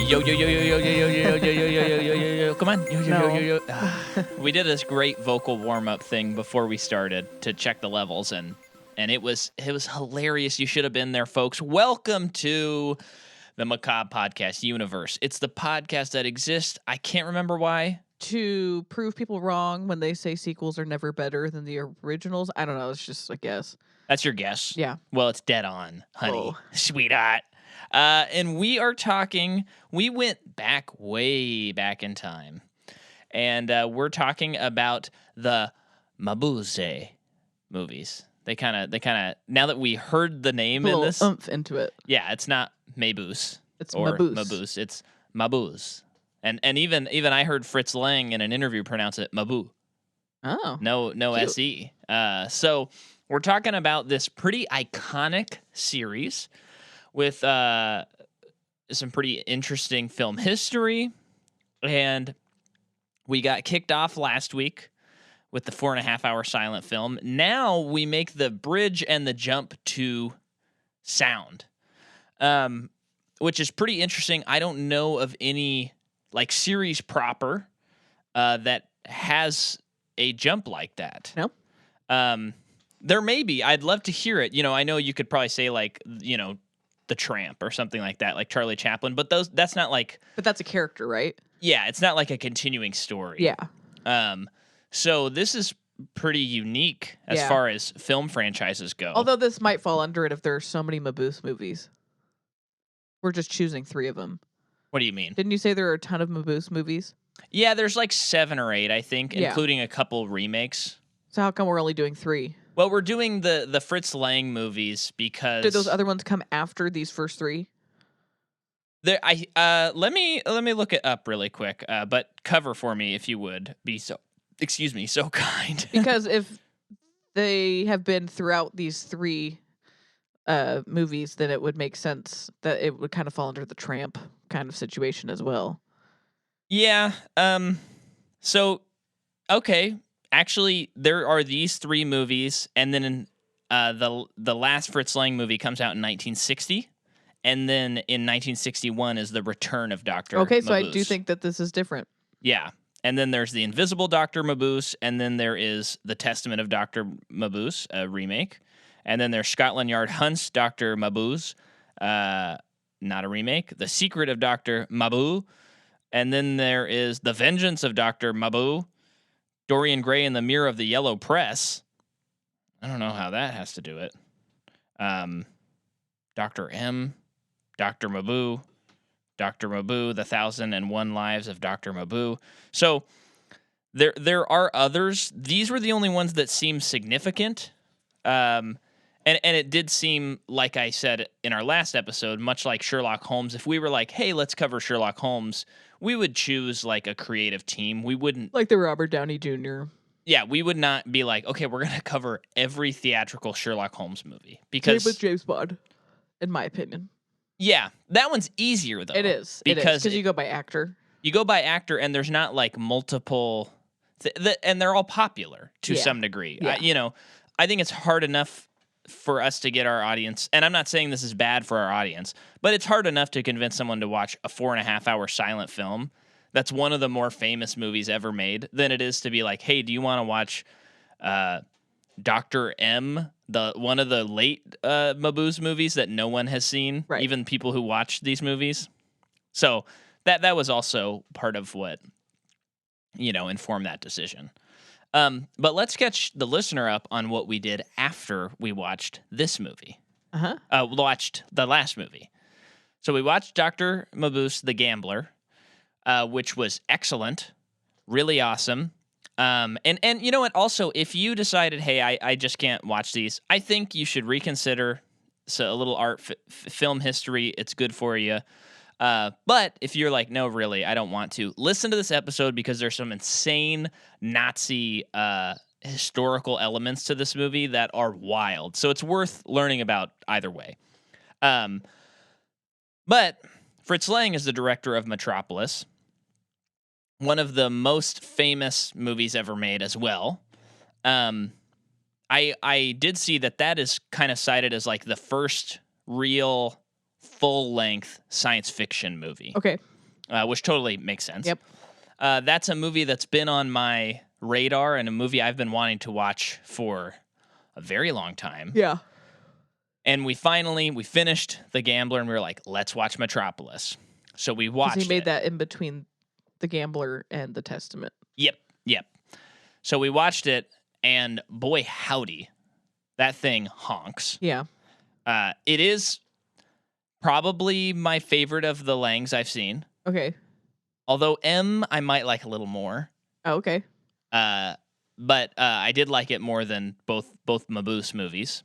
Yo, yo, yo, yo, yo, yo, yo, yo, yo, yo, yo, yo, yo, yo, yo. Come on. Yo, yo, yo, yo, yo. We did this great vocal warm-up thing before we started to check the levels, and it was hilarious. You should have been there, folks. Welcome to the Macabre Podcast Universe. It's the podcast that exists. I can't remember why. To prove people wrong when they say sequels are never better than the originals. I don't know. It's just a guess. That's your guess? Yeah. Well, it's dead on, honey. Whoa. Sweetheart. And we are talking, we went way back in time. And we're talking about the Mabuse movies. They kind of, now that we heard the name in this. Oomph into it. Yeah, it's not Mabuse. It's or Mabuse. It's Mabuse. And even I heard Fritz Lang in an interview pronounce it Mabuse. Oh. No cute. SE. So we're talking about this pretty iconic series with some pretty interesting film history. And we got kicked off last week with the 4.5-hour silent film. Now we make the bridge and the jump to sound, which is pretty interesting. I don't know of any like series proper that has a jump like that. No. There may be. I'd love to hear it. You know, I know you could probably say like, you know, The Tramp or something like that, like Charlie Chaplin, but that's not like. But that's a character, right? Yeah, it's not like a continuing story. Yeah. So this is pretty unique as far as film franchises go. Although this might fall under it if there are so many Mabuse movies. We're just choosing 3 of them. What do you mean? Didn't you say there are a ton of Mabuse movies? Yeah, there's like 7 or 8, I think, including a couple remakes. So how come we're only doing 3? Well, we're doing the Fritz Lang movies because Did those other ones come after these first 3? There, let me look it up really quick. But cover for me if you would be so kind. Because if they have been throughout these 3 movies, then it would make sense that it would kind of fall under the Tramp kind of situation as well. Yeah. So, okay. Actually, there are these 3 movies, and then the last Fritz Lang movie comes out in 1960, and then in 1961 is The Return of Dr. Okay, so Mabuse. I do think that this is different. Yeah. And then there's The Invisible Dr. Mabuse, and then there is The Testament of Dr. Mabuse, a remake. And then there's Scotland Yard Hunt's Dr. Mabuse, not a remake. The Secret of Dr. Mabuse. And then there is The Vengeance of Dr. Mabuse, Dorian Gray and the Mirror of the Yellow Press. I don't know how that has to do it. Dr. M, Dr. Mabuse, Dr. Mabuse, The 1,001 Lives of Dr. Mabuse. So there are others. These were the only ones that seemed significant. And it did seem, like I said in our last episode, much like Sherlock Holmes. If we were like, hey, let's cover Sherlock Holmes, we would choose like a creative team. We wouldn't. Like the Robert Downey Jr. Yeah, we would not be like, okay, we're going to cover every theatrical Sherlock Holmes movie. Because Same with James Bond, in my opinion. Yeah, that one's easier, though. It is. Because you go by actor. You go by actor, and there's not like multiple. And they're all popular to some degree. Yeah. I think it's hard enough for us to get our audience, and I'm not saying this is bad for our audience, but it's hard enough to convince someone to watch a 4.5-hour silent film that's one of the more famous movies ever made than it is to be like, hey, do you want to watch Dr. M, one of the late Mabuse movies that no one has seen, right. Even people who watched these movies. So that was also part of what, informed that decision. But let's catch the listener up on what we did after we watched this movie. Watched the last movie. So we watched Dr. Mabuse, the Gambler, which was excellent, really awesome. And you know what? Also, if you decided, hey, I just can't watch these, I think you should reconsider. So a little art film history, it's good for you. But if you're like, no, really, I don't want to, listen to this episode because there's some insane Nazi historical elements to this movie that are wild. So it's worth learning about either way. But Fritz Lang is the director of Metropolis, one of the most famous movies ever made as well. I did see that is kind of cited as like the first real full-length science fiction movie. Okay. which totally makes sense. Yep. That's a movie that's been on my radar and a movie I've been wanting to watch for a very long time. Yeah. And we finished The Gambler, and we were like, let's watch Metropolis. So we watched Because he made it. that in between The Gambler and The Testament. Yep. So we watched it, and boy, howdy, that thing honks. Yeah. It is probably my favorite of the Langs I've seen. Okay. Although M, I might like a little more. Oh, okay. But I did like it more than both Mabuse movies.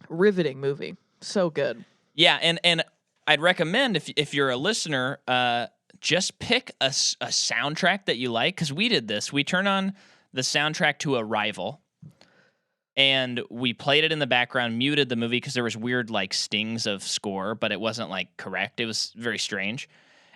Riveting movie. So good. Yeah, and I'd recommend if you're a listener, just pick a soundtrack that you like, because we did this. We turned on the soundtrack to Arrival, and we played it in the background, muted the movie because there was weird like stings of score, but it wasn't like correct. It was very strange,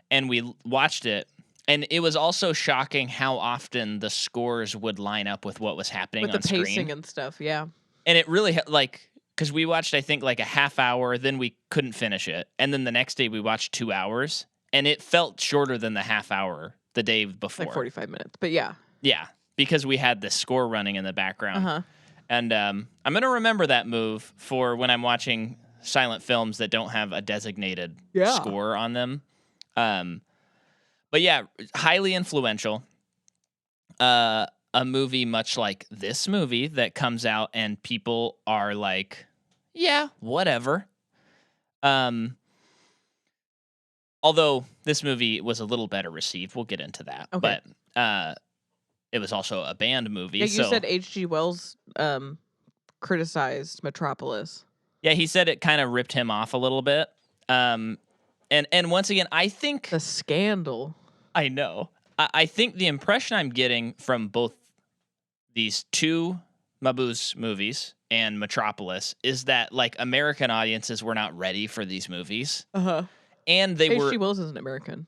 and we watched it. And it was also shocking how often the scores would line up with what was happening With on the pacing screen. and stuff, yeah. And it really, like, because we watched, I think, like a half hour, then we couldn't finish it. And then the next day we watched 2 hours, and it felt shorter than the half hour the day before. Like 45 minutes, but yeah. Yeah, because we had the score running in the background. Uh-huh. And I'm going to remember that move for when I'm watching silent films that don't have a designated score on them. But yeah, highly influential. A movie much like this movie that comes out and people are like, yeah, whatever. Although this movie was a little better received. We'll get into that. Okay. But it was also a banned movie. Yeah, you so said H.G. Wells criticized Metropolis. yeah, he said it kind of ripped him off a little bit. And once again, I think The scandal. I know. I think the impression I'm getting from both these two Mabuse movies and Metropolis is that like American audiences were not ready for these movies, Uh-huh. and they were. H.G. Wells isn't American.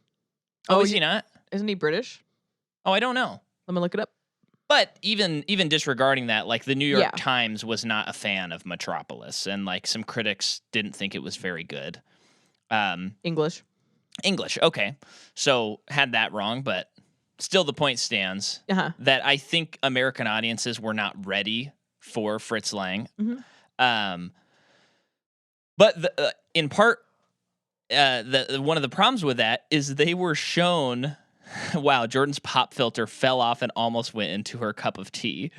Oh, is he not? Isn't he British? Oh, I don't know. Let me look it up. But even disregarding that, like the New York Yeah. Times was not a fan of Metropolis, and like some critics didn't think it was very good. English. English, okay. So had that wrong, but still the point stands Uh-huh. that I think American audiences were not ready for Fritz Lang. Mhm. But in part, one of the problems with that is they were shown. Wow, Jordan's pop filter fell off and almost went into her cup of tea.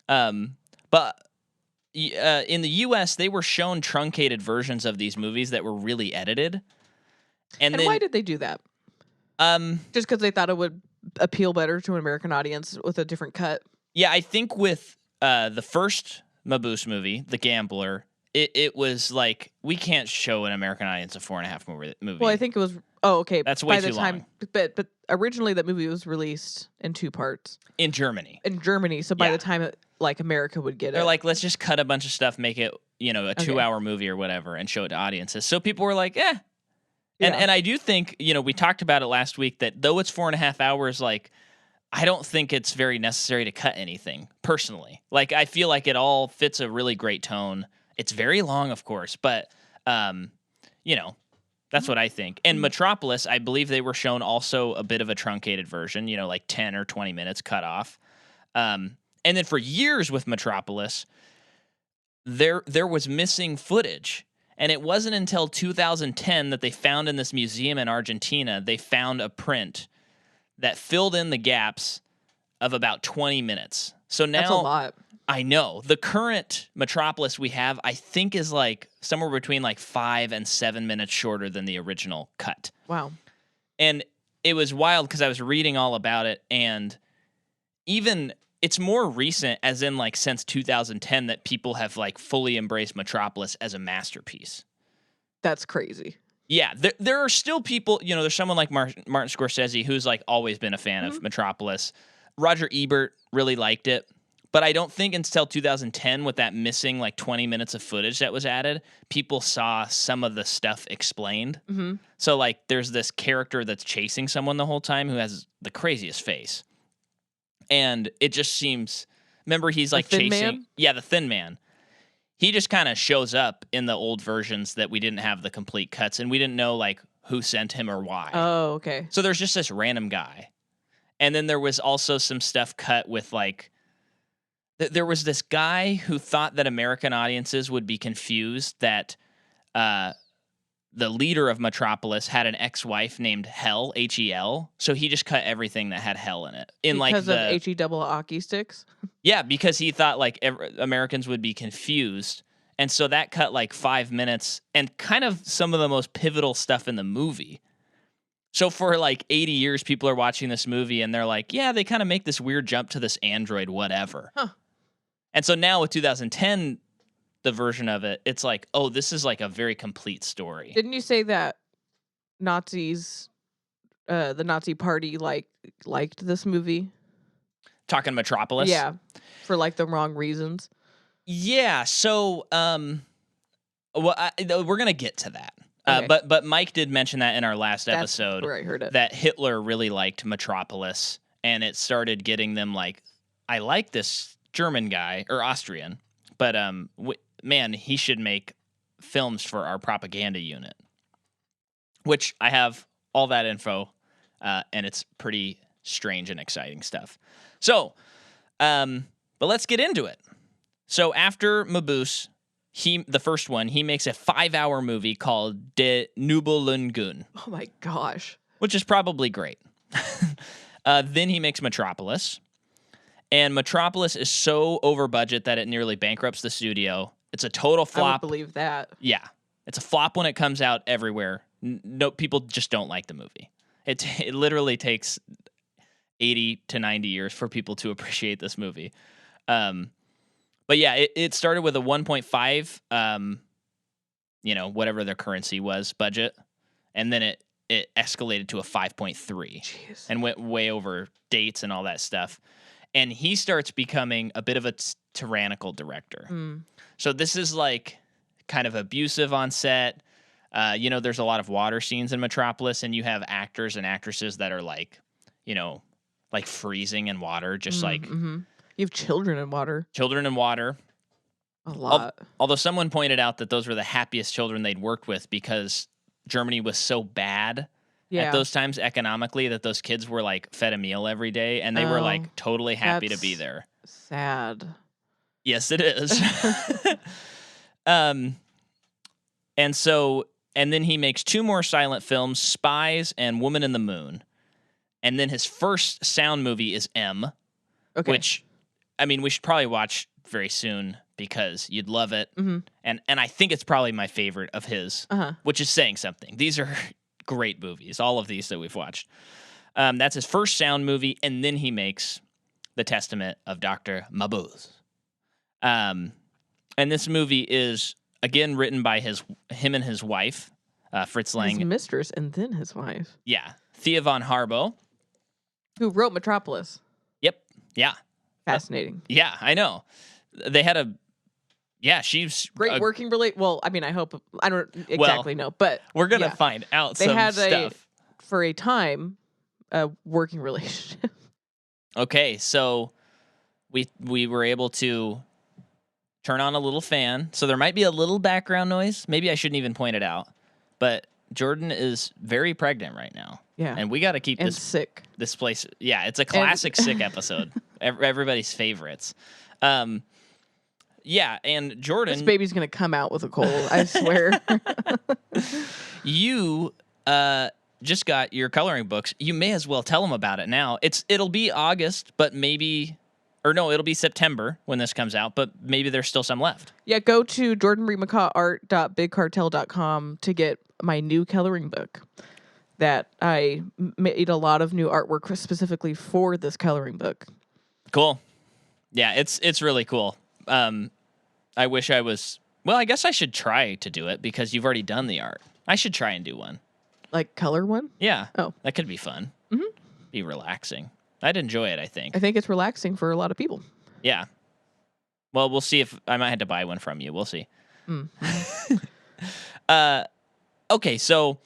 But in the U.S., they were shown truncated versions of these movies that were really edited. And then, why did they do that? Just because they thought it would appeal better to an American audience with a different cut? yeah, I think with the first Mabuse movie, The Gambler, it was like, we can't show an American audience a 4.5 movie. Well, I think it was. Oh, okay. That's way by the too time, long. But originally that movie was released in 2 parts In Germany. in Germany. So by Yeah. the time like America would get They're it, like, let's just cut a bunch of stuff, make it, a Okay. 2-hour movie or whatever, and show it to audiences. So people were like, eh. Yeah. And I do think, we talked about it last week, that though it's 4.5 hours, like, I don't think it's very necessary to cut anything, personally. Like, I feel like it all fits a really great tone. It's very long, of course, but, that's what I think. And Metropolis, I believe they were shown also a bit of a truncated version, like 10 or 20 minutes cut off. And then for years with Metropolis, there was missing footage. And it wasn't until 2010 that they found in this museum in Argentina, they found a print that filled in the gaps of about 20 minutes. So now, that's a lot. I know. The current Metropolis we have, I think, is like somewhere between like 5 and 7 minutes shorter than the original cut. Wow. And it was wild because I was reading all about it, and even it's more recent, as in like since 2010, that people have like fully embraced Metropolis as a masterpiece. That's crazy. Yeah, there are still people, there's someone like Martin Scorsese who's like always been a fan of Metropolis. Roger Ebert really liked it, but I don't think until 2010, with that missing like 20 minutes of footage that was added, people saw some of the stuff explained. Mm-hmm. So like there's this character that's chasing someone the whole time who has the craziest face. And it just seems, remember he's like Thin chasing. Man? Yeah, the Thin Man. He just kind of shows up in the old versions that we didn't have the complete cuts, and we didn't know like who sent him or why. Oh, okay. So there's just this random guy. And then there was also some stuff cut with like, there was this guy who thought that American audiences would be confused that the leader of Metropolis had an ex-wife named Hel, Hel. So he just cut everything that had Hel in it. Because of He double hockey sticks? Yeah, because he thought like Americans would be confused. And so that cut like 5 minutes and kind of some of the most pivotal stuff in the movie. So for like 80 years, people are watching this movie and they're like, yeah, they kind of make this weird jump to this android, whatever. Huh. And so now with 2010, the version of it, it's like, oh, this is like a very complete story. Didn't you say that Nazis, the Nazi party, liked this movie? Talking Metropolis? Yeah, for like the wrong reasons. Yeah, so we're gonna get to that. Okay. But Mike did mention that in our last episode. That's where I heard it. That Hitler really liked Metropolis, and it started getting them like, I like this German guy or Austrian, but man, he should make films for our propaganda unit. Which I have all that info, and it's pretty strange and exciting stuff. So, but let's get into it. So after Mabuse, the first one, he makes a 5-hour movie called De Nibelungen. Oh my gosh. Which is probably great. Then he makes Metropolis. And Metropolis is so over budget that it nearly bankrupts the studio. It's a total flop. I would believe that. Yeah. It's a flop when it comes out everywhere. No, people just don't like the movie. It literally takes 80 to 90 years for people to appreciate this movie. But yeah, it started with a 1.5, whatever their currency was, budget. And then it escalated to a 5.3. Jeez. And went way over dates and all that stuff. And he starts becoming a bit of a tyrannical director. Mm. So this is like kind of abusive on set. There's a lot of water scenes in Metropolis, and you have actors and actresses that are like, like freezing in water, just like... Mm-hmm. You have children in water. Children in water. A lot. Although someone pointed out that those were the happiest children they'd worked with because Germany was so bad at those times economically that those kids were like fed a meal every day and they were like totally happy to be there. Sad. Yes, it is. And then he makes 2 more silent films, Spies and Woman in the Moon. And then his first sound movie is M, which... I mean, we should probably watch very soon because you'd love it. Mm-hmm. And I think it's probably my favorite of his, which is saying something. These are great movies, all of these that we've watched. That's his first sound movie, and then he makes The Testament of Dr. Mabuse. And this movie is, again, written by him and his wife, Fritz Lang. His mistress and then his wife. Yeah. Thea von Harbo. Who wrote Metropolis. Yep. Yeah. Fascinating. Yeah, I know. They had she's great working relate. Well, I mean, I hope I don't exactly know, but we're gonna find out. They some had stuff for a time a working relationship. Okay, so we were able to turn on a little fan, so there might be a little background noise. Maybe I shouldn't even point it out, but Jordan is very pregnant right now. Yeah, and we got to keep sick. This place. Yeah, it's a classic sick episode. Everybody's favorites. Yeah, and Jordan... This baby's going to come out with a cold, I swear. You just got your coloring books. You may as well tell them about it now. It'll be August, but maybe... Or no, it'll be September when this comes out, but maybe there's still some left. Yeah, go to jordanmarieMcCawart.bigcartel.com to get my new coloring book that I made a lot of new artwork specifically for this coloring book. Cool. Yeah, it's really cool. I wish I was... Well, I guess I should try to do it because you've already done the art. I should try and do one. Like color one? Yeah. Oh. That could be fun. Mm-hmm. Be relaxing. I'd enjoy it, I think. I think it's relaxing for a lot of people. Yeah. Well, we'll see if... I might have to buy one from you. We'll see. Mm-hmm. Okay, so...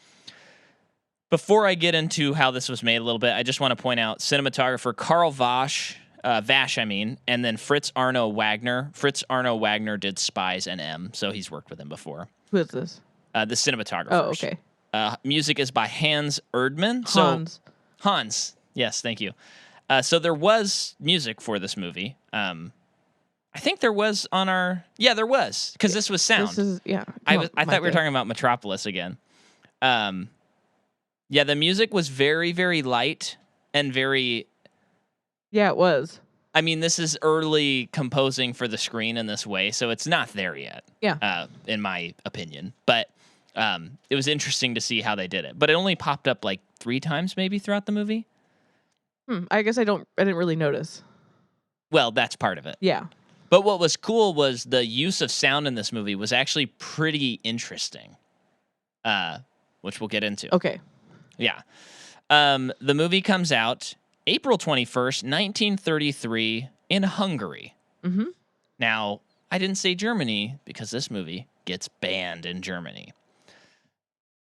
Before I get into how this was made a little bit, I just want to point out cinematographer Carl Vash, and then Fritz Arno Wagner. Fritz Arno Wagner did Spies and M, so he's worked with him before. Who is this? The cinematographer. Oh, okay. Music is by Hans Erdmann. Hans. So Hans, yes, thank you. So there was music for this movie. I think there was on our... Yeah, there was, because this was sound. This is, yeah. I thought we were talking about Metropolis again. Yeah, the music was very, very light and very... Yeah, it was. I mean, this is early composing for the screen in this way, so it's not there yet. Yeah. In my opinion. But it was interesting to see how they did it. But it only popped up like 3 times maybe throughout the movie. I guess I didn't really notice. Well, that's part of it. Yeah. But what was cool was the use of sound in this movie was actually pretty interesting, which we'll get into. Okay. Yeah. The movie comes out April 21st, 1933 in Hungary. Mm-hmm. Now, I didn't say Germany because this movie gets banned in Germany.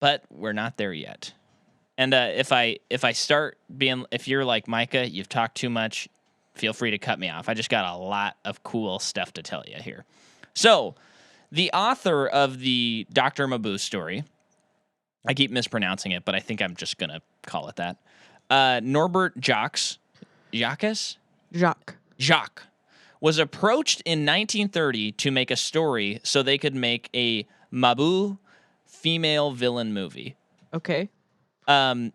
But we're not there yet. And if I start being... If you're like, Micah, you've talked too much, feel free to cut me off. I just got a lot of cool stuff to tell you here. So, the author of the Dr. Mabuse story... I keep mispronouncing it, but I think I'm just going to call it that. Norbert Jacques was approached in 1930 to make a story so they could make a Mabuse female villain movie. Okay. And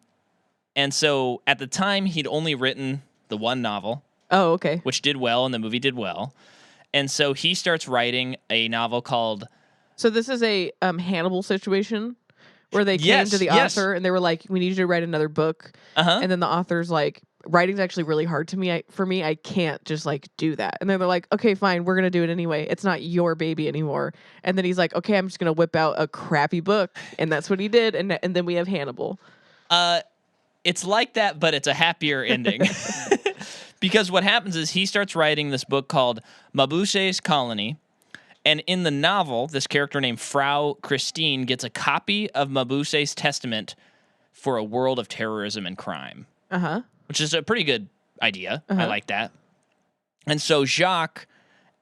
so at the time, he'd only written the one novel. Oh, okay. Which did well, and the movie did well. And so he starts writing a novel called... So this is a Hannibal situation? Where they came to the author and they were like, "We need you to write another book." And then the author's like, "Writing's actually really hard to me. For me, I can't just like do that." And then they're like, "Okay, fine, we're gonna do it anyway. It's not your baby anymore." And then he's like, "Okay, I'm just gonna whip out a crappy book," and that's what he did. And then we have Hannibal. It's like that, but it's a happier ending. Because what happens is he starts writing this book called Mabuse's Colony. And in the novel, this character named Frau Christine gets a copy of Mabuse's testament for a world of terrorism and crime. Which is a pretty good idea. I like that. And so Jacques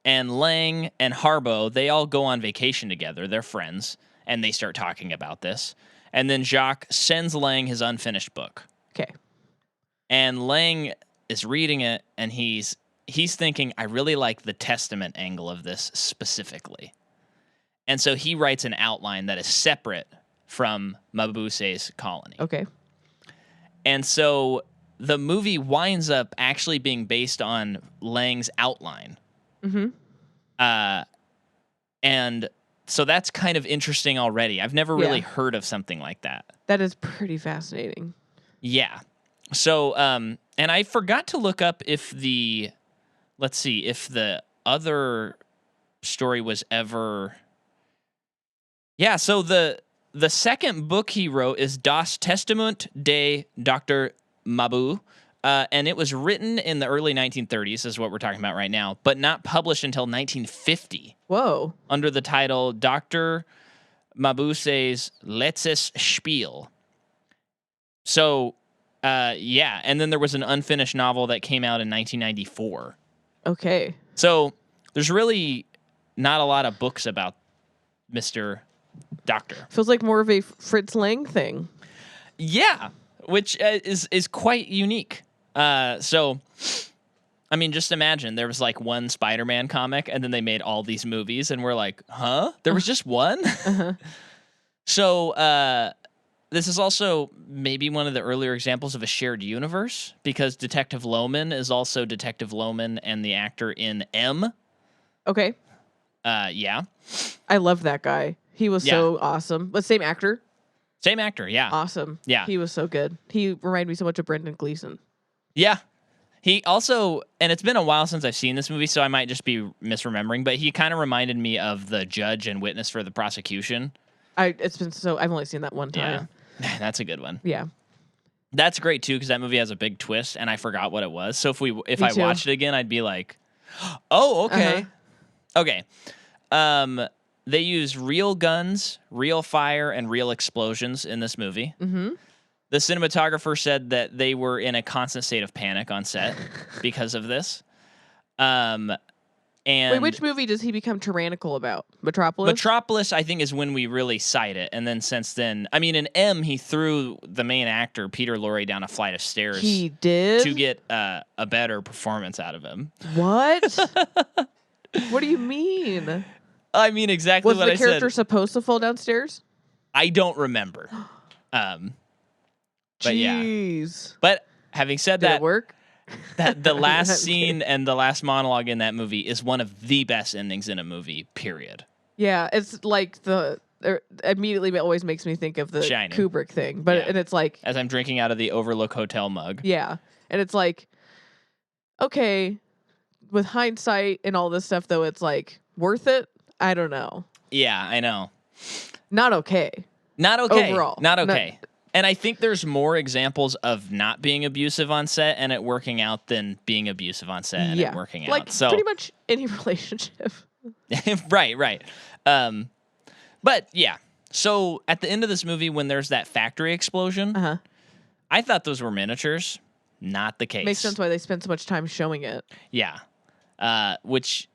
and Lang and Harbo, they all go on vacation together. They're friends. And they start talking about this. And then Jacques sends Lang his unfinished book. Okay. And Lang is reading it, and he's thinking, I really like the testament angle of this specifically. And so he writes an outline that is separate from Mabuse's Colony. Okay. And so the movie winds up actually being based on Lang's outline. And so that's kind of interesting already. I've never really heard of something like that. That is pretty fascinating. Yeah. So, and I forgot to look up if the... Let's see, if the other story was ever... Yeah, so the second book he wrote is Das Testament de Dr. Mabuse, and it was written in the early 1930s, is what we're talking about right now, but not published until 1950. Whoa. Under the title Dr. Mabuse's Letztes Spiel. So, yeah, and then there was an unfinished novel that came out in 1994. Okay. So there's really not a lot of books about Mr. Doctor. Feels like more of a Fritz Lang thing. Yeah, which is quite unique. So, I mean, just imagine there was like one Spider-Man comic, and then they made all these movies, and we're like, huh? There was just one? So, this is also maybe one of the earlier examples of a shared universe, because Detective Loman is also Detective Loman and the actor in M. Okay. Yeah. I love that guy. He was so awesome. But same actor? Same actor, yeah. Awesome. Yeah. He was so good. He reminded me so much of Brendan Gleeson. Yeah. He also, and it's been a while since I've seen this movie, so I might just be misremembering, but he kind of reminded me of the judge and witness for the prosecution. It's been so, I've only seen that one time. Yeah. That's a good one. Yeah. That's great too, because that movie has a big twist, and I forgot what it was. So if I watched it again, I'd be like, oh, okay. Okay. They use real guns, real fire, and real explosions in this movie. Mm-hmm. The cinematographer said that they were in a constant state of panic on set because of this. And wait, which movie does he become tyrannical about? Metropolis? Metropolis, I think, is when we really cite it. And then since then, I mean, in M, he threw the main actor, Peter Lorre, down a flight of stairs. He did? To get a better performance out of him. What? What do you mean? I mean, exactly what I said. Was the character supposed to fall downstairs? I don't remember. But Jeez. yeah. But having said Did that, it work? that the last scene and the last monologue in that movie is one of the best endings in a movie, period. Yeah, it's like immediately it always makes me think of the Shining. Kubrick thing. But and it's like, as I'm drinking out of the Overlook Hotel mug. Yeah. And it's like, okay, with hindsight and all this stuff though, it's like worth it? I don't know. Yeah, I know. Not okay. Not okay. Overall. Not okay. And I think there's more examples of not being abusive on set and it working out than being abusive on set and it working out. Like So pretty much any relationship. right. But yeah. So at the end of this movie, when there's that factory explosion, I thought those were miniatures. Not the case. Makes sense why they spend so much time showing it. Yeah. Which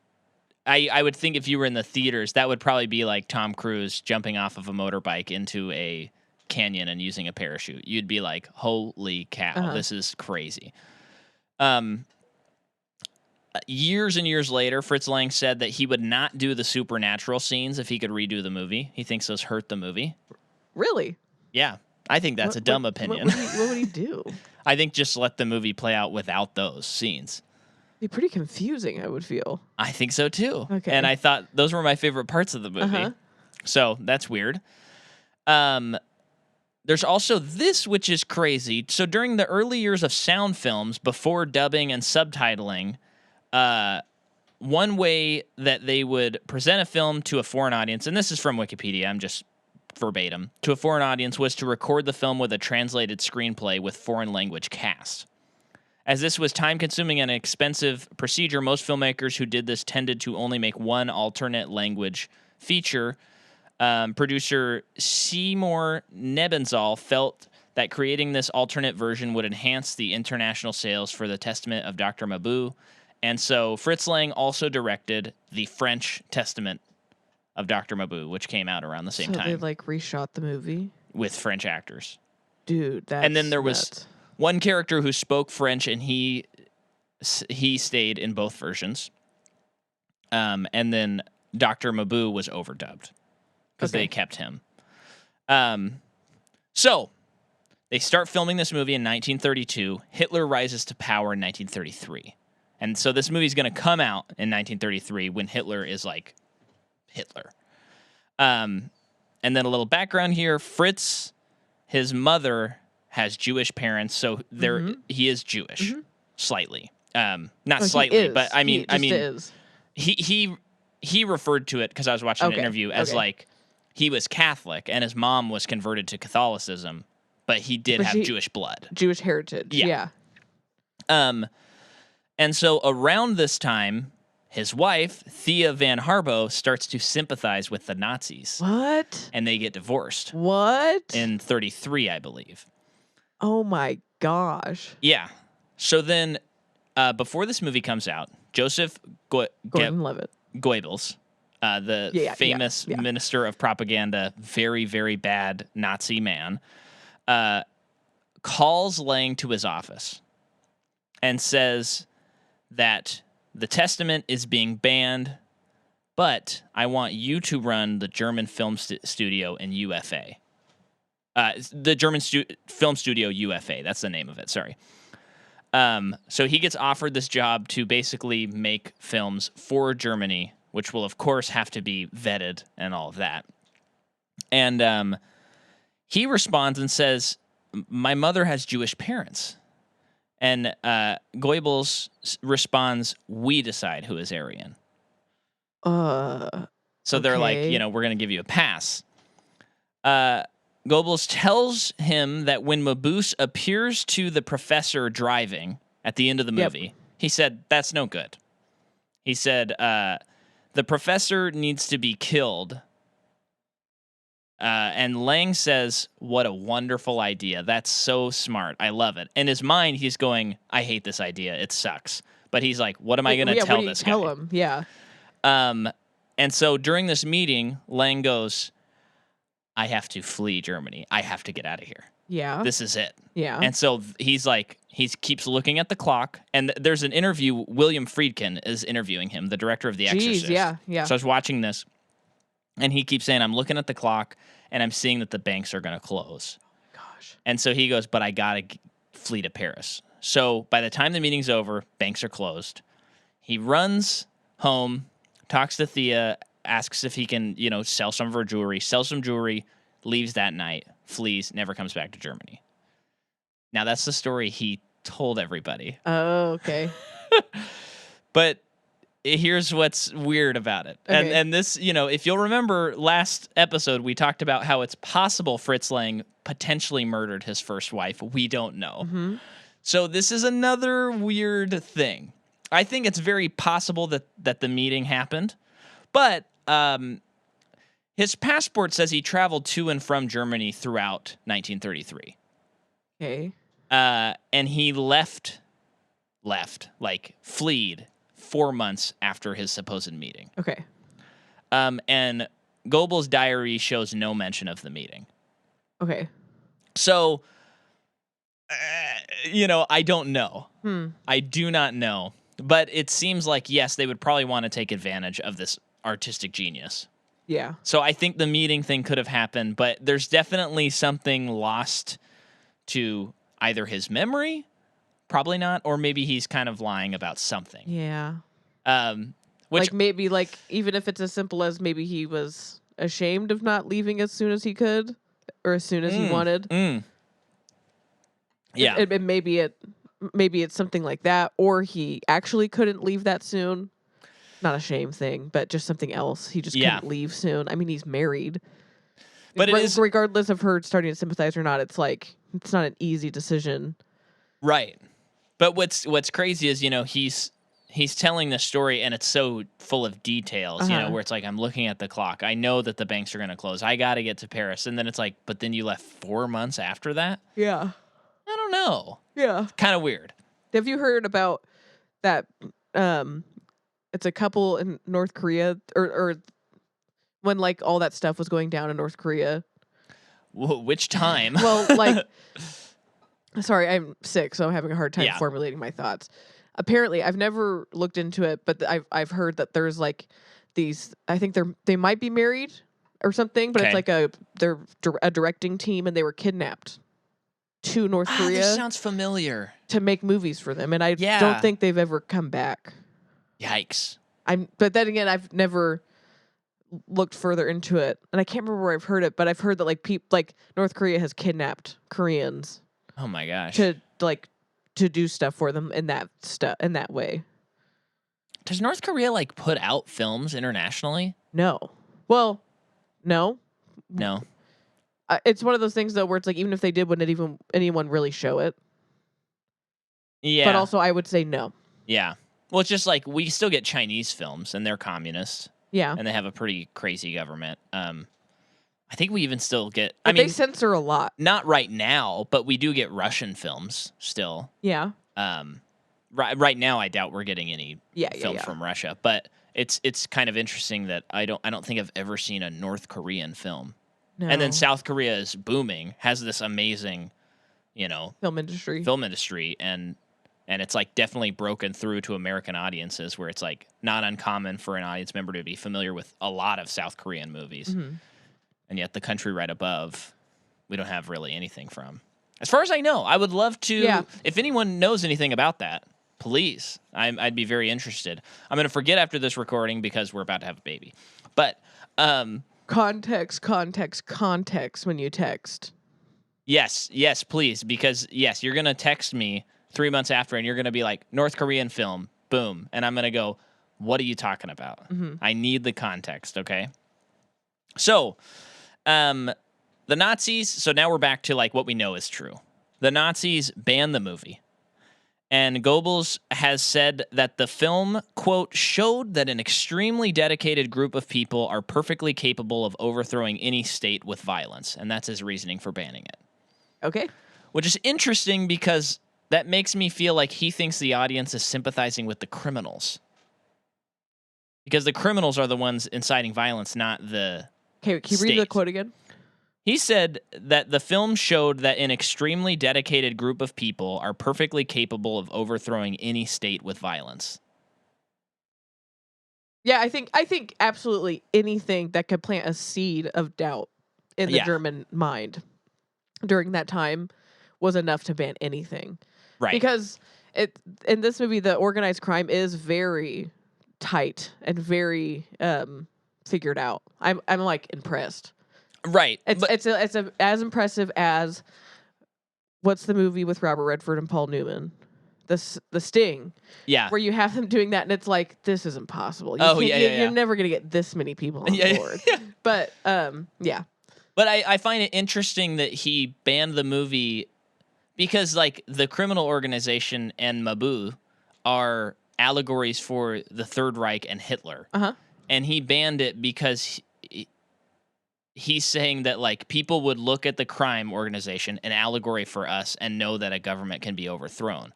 I would think if you were in the theaters, that would probably be like Tom Cruise jumping off of a motorbike into a canyon and using a parachute. You'd be like, holy cow, this is crazy. Years and years later, Fritz Lang said that he would not do the supernatural scenes if he could redo the movie. He thinks those hurt the movie. Really? Yeah. I think that's a dumb opinion. What would he do? I think just let the movie play out without those scenes. Be pretty confusing, I would feel. I think so too. Okay. And I thought those were my favorite parts of the movie. So that's weird. There's also this, which is crazy. So during the early years of sound films, before dubbing and subtitling, one way that they would present a film to a foreign audience, and this is from Wikipedia, I'm just verbatim, to a foreign audience was to record the film with a translated screenplay with foreign language cast. As this was time-consuming and expensive procedure, most filmmakers who did this tended to only make one alternate language feature. Producer Seymour Nebenzahl felt that creating this alternate version would enhance the international sales for The Testament of Dr. Mabuse, and so Fritz Lang also directed The French Testament of Dr. Mabuse, which came out around the same time. So they like reshot the movie? With French actors. Dude, that's And then there was nuts. one character who spoke French, and he stayed in both versions. And then Dr. Mabuse was overdubbed because they kept him. So they start filming this movie in 1932. Hitler rises to power in 1933. And so this movie's going to come out in 1933 when Hitler is like Hitler. And then a little background here. Fritz, his mother has Jewish parents, so he is Jewish, slightly. Not slightly, but I mean, is. he referred to it because I was watching an interview as like he was Catholic and his mom was converted to Catholicism, but he did have Jewish blood, Jewish heritage. Yeah. And so around this time, his wife, Thea Van Harbo, starts to sympathize with the Nazis. What? And they get divorced. What? In 33, I believe. Oh my gosh. Yeah. So then, before this movie comes out, Joseph Gordon-Levitt. Goebbels, the famous minister of propaganda, very, very bad Nazi man, calls Lang to his office and says that the Testament is being banned, but I want you to run the German film studio in UFA. The German film studio UFA, that's the name of it, sorry. So he gets offered this job to basically make films for Germany, which will, of course, have to be vetted and all of that. And he responds and says, my mother has Jewish parents. And Goebbels responds, we decide who is Aryan. So they're like, we're going to give you a pass. Goebbels tells him that when Mabuse appears to the professor driving at the end of the movie, he said, that's no good. He said, the professor needs to be killed. And Lang says, what a wonderful idea. That's so smart. I love it. In his mind, he's going, I hate this idea. It sucks. But he's like, what am I going to tell this guy? Tell him, yeah. And so during this meeting, Lang goes, I have to flee Germany. I have to get out of here. Yeah. This is it. Yeah. And so he's like, he keeps looking at the clock. And there's an interview. William Friedkin is interviewing him, the director of The Exorcist. Yeah. So I was watching this, and he keeps saying, I'm looking at the clock, and I'm seeing that the banks are going to close. Gosh. And so he goes, but I got to flee to Paris. So by the time the meeting's over, banks are closed. He runs home, talks to Thea, asks if he can, sell some of her jewelry, sells some jewelry, leaves that night, flees, never comes back to Germany. Now, that's the story he told everybody. Oh, okay. But here's what's weird about it. Okay. And this, if you'll remember last episode, we talked about how it's possible Fritz Lang potentially murdered his first wife. We don't know. Mm-hmm. So this is another weird thing. I think it's very possible that the meeting happened, but his passport says he traveled to and from Germany throughout 1933. Okay. And he left, fleed 4 months after his supposed meeting. Okay. And Goebbels' diary shows no mention of the meeting. Okay. So, I don't know. I do not know. But it seems like, yes, they would probably want to take advantage of this artistic genius. Yeah. So I think the meeting thing could have happened, but there's definitely something lost to either his memory, probably not, or maybe he's kind of lying about something. Yeah. Which maybe even if it's as simple as maybe he was ashamed of not leaving as soon as he could or as soon as he wanted. Yeah. Maybe it's something like that, or he actually couldn't leave that soon. Not a shame thing, but just something else. He just couldn't leave soon. I mean, he's married. But it is, regardless of her starting to sympathize or not, it's not an easy decision. Right. But what's crazy is, he's telling this story and it's so full of details, where it's like, I'm looking at the clock. I know that the banks are going to close. I got to get to Paris. And then it's like, but then you left 4 months after that? Yeah. I don't know. Yeah. Kind of weird. Have you heard about that? It's a couple in North Korea or when all that stuff was going down in North Korea. Which time? Well, sorry, I'm sick, so I'm having a hard time formulating my thoughts. Apparently, I've never looked into it, but I've heard that there's these. I think they might be married or something, but it's they're a directing team, and they were kidnapped to North Korea. This sounds familiar. To make movies for them, and I don't think they've ever come back. Yikes! But then again, I've never looked further into it, and I can't remember where I've heard it, but I've heard that North Korea has kidnapped Koreans. Oh my gosh! To do stuff for them in that way. Does North Korea put out films internationally? No. Well, no. No. It's one of those things though where it's even if they did, wouldn't anyone really show it? Yeah. But also, I would say no. Yeah. Well, it's just we still get Chinese films, and they're communist. Yeah. And they have a pretty crazy government. I think we even still get... they censor a lot. Not right now, but we do get Russian films still. Yeah. Right now, I doubt we're getting any films from Russia. But it's kind of interesting that I don't think I've ever seen a North Korean film. No. And then South Korea is booming, has this amazing, film industry, and it's definitely broken through to American audiences, where it's not uncommon for an audience member to be familiar with a lot of South Korean movies. Mm-hmm. And yet the country right above, we don't have really anything from. As far as I know, I would love to, if anyone knows anything about that, please, I'd be very interested. I'm going to forget after this recording because we're about to have a baby. But context when you text. Yes, please, because you're going to text me 3 months after and you're going to be like, North Korean film, boom. And I'm going to go, what are you talking about? Mm-hmm. I need the context, okay? So, the Nazis, so now we're back to what we know is true. The Nazis banned the movie. And Goebbels has said that the film, quote, showed that an extremely dedicated group of people are perfectly capable of overthrowing any state with violence. And that's his reasoning for banning it. Okay. Which is interesting because that makes me feel like he thinks the audience is sympathizing with the criminals. Because the criminals are the ones inciting violence, not the Okay, can you read the quote again? He said that the film showed that an extremely dedicated group of people are perfectly capable of overthrowing any state with violence. Yeah, I think absolutely anything that could plant a seed of doubt in the German mind during that time was enough to ban anything. Right. Because in this movie, the organized crime is very tight and very figured out. I'm like impressed. Right. It's as impressive as what's the movie with Robert Redford and Paul Newman? The Sting. Yeah. Where you have them doing that and it's like, this is impossible. You're never going to get this many people on board. But, yeah. But I find it interesting that he banned the movie because, like, the criminal organization and Mabuse are allegories for the Third Reich and Hitler. Uh-huh. And he banned it because he's saying that, like, people would look at the crime organization, an allegory for us, and know that a government can be overthrown,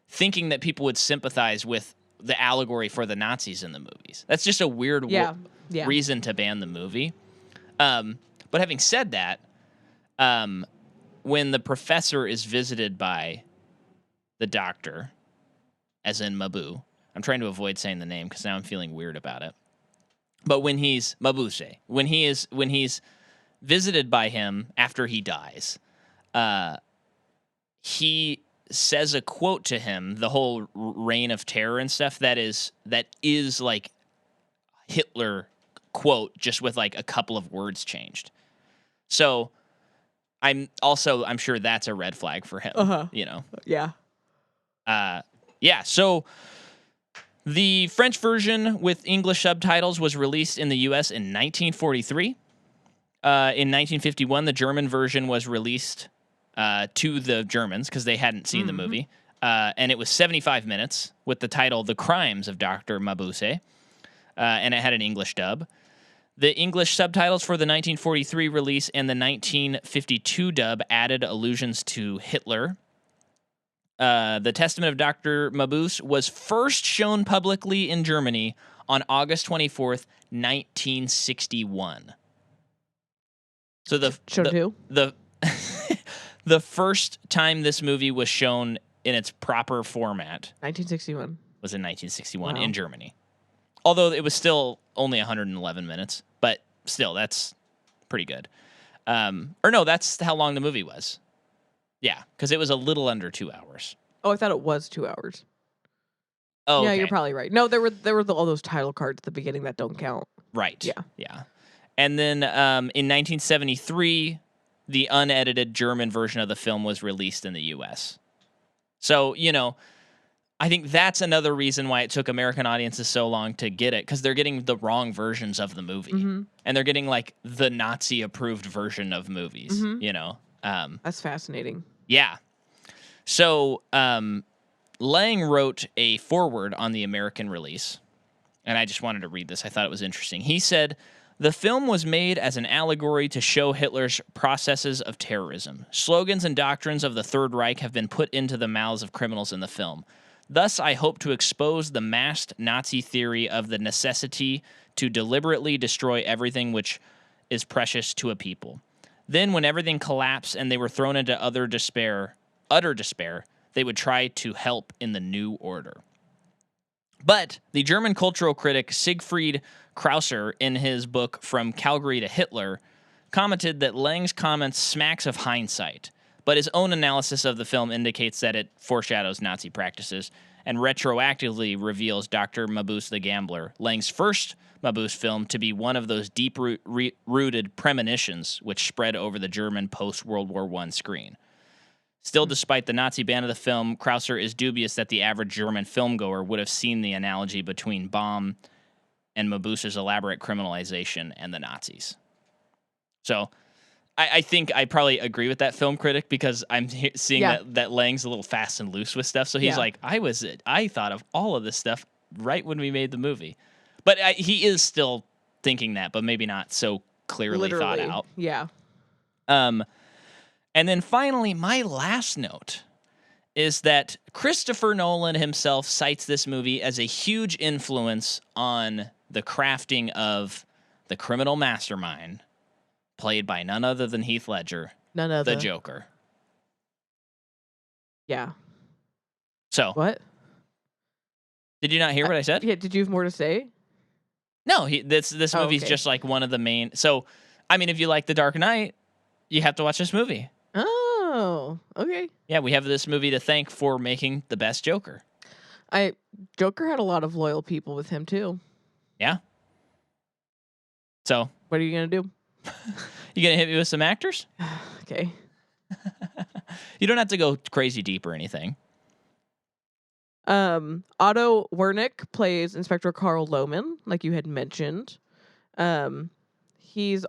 thinking that people would sympathize with the allegory for the Nazis in the movies. That's just a weird reason to ban the movie. But having said that, when the professor is visited by the doctor, as in Mabuse, I'm trying to avoid saying the name because now I'm feeling weird about it. But when he's Mabuse, when he's visited by him after he dies, he says a quote to him, the whole reign of terror and stuff that is like Hitler quote, just with like a couple of words changed. So I'm sure that's a red flag for him. You know? Yeah. Yeah. So the French version with English subtitles was released in the U.S. in 1943. In 1951, the German version was released to the Germans because they hadn't seen the movie. And it was 75 minutes with the title The Crimes of Dr. Mabuse. And it had an English dub. The English subtitles for the 1943 release and the 1952 dub added allusions to Hitler. The Testament of Dr. Mabuse was first shown publicly in Germany on August 24th, 1961. So the first time this movie was shown in its proper format 1961 was in 1961 in Germany. Although it was still only 111 minutes, but still, that's pretty good. Or no, that's how long the movie was. Yeah, because it was a little under 2 hours. Oh, I thought it was 2 hours. Oh, yeah, okay. You're probably right. No, there were all those title cards at the beginning that don't count. Right. Yeah. And then in 1973, the unedited German version of the film was released in the U.S. So, you know, I think that's another reason why it took American audiences so long to get it, because they're getting the wrong versions of the movie. And they're getting, like, the Nazi-approved version of movies, you know? That's fascinating. Yeah. So, Lang wrote a foreword on the American release, and I just wanted to read this. I thought it was interesting. He said, "The film was made as an allegory to show Hitler's processes of terrorism. Slogans and doctrines of the Third Reich have been put into the mouths of criminals in the film. Thus, I hope to expose the masked Nazi theory of the necessity to deliberately destroy everything which is precious to a people. Then, when everything collapsed and they were thrown into utter despair, they would try to help in the new order." But the German cultural critic Siegfried Krauser, in his book From Calgary to Hitler, commented that Lang's comments smacks of hindsight, but his own analysis of the film indicates that it foreshadows Nazi practices and retroactively reveals Dr. Mabuse the Gambler, Lang's first Mabuse film, to be one of those deep-rooted premonitions which spread over the German post-World War I screen. Still, despite the Nazi ban of the film, Krauser is dubious that the average German filmgoer would have seen the analogy between Baum and Mabuse's elaborate criminalization and the Nazis. So, I think I probably agree with that film critic, because I'm seeing that Lang's a little fast and loose with stuff. So he's like, I thought of all of this stuff right when we made the movie. But he is still thinking that, but maybe not so clearly thought out. Yeah. And then finally, my last note is that Christopher Nolan himself cites this movie as a huge influence on the crafting of the criminal mastermind, played by none other than Heath Ledger, the Joker. Yeah. So what? Did you not hear what I said? Yeah. Did you have more to say? No. This movie's just like one of the main. So, I mean, if you like The Dark Knight, you have to watch this movie. Oh, okay. Yeah, we have this movie to thank for making the best Joker. Joker had a lot of loyal people with him too. Yeah. So what are you gonna do? You gonna hit me with some actors? Okay. You don't have to go crazy deep or anything. Otto Wernick plays Inspector Carl Lohman, like you had mentioned. He's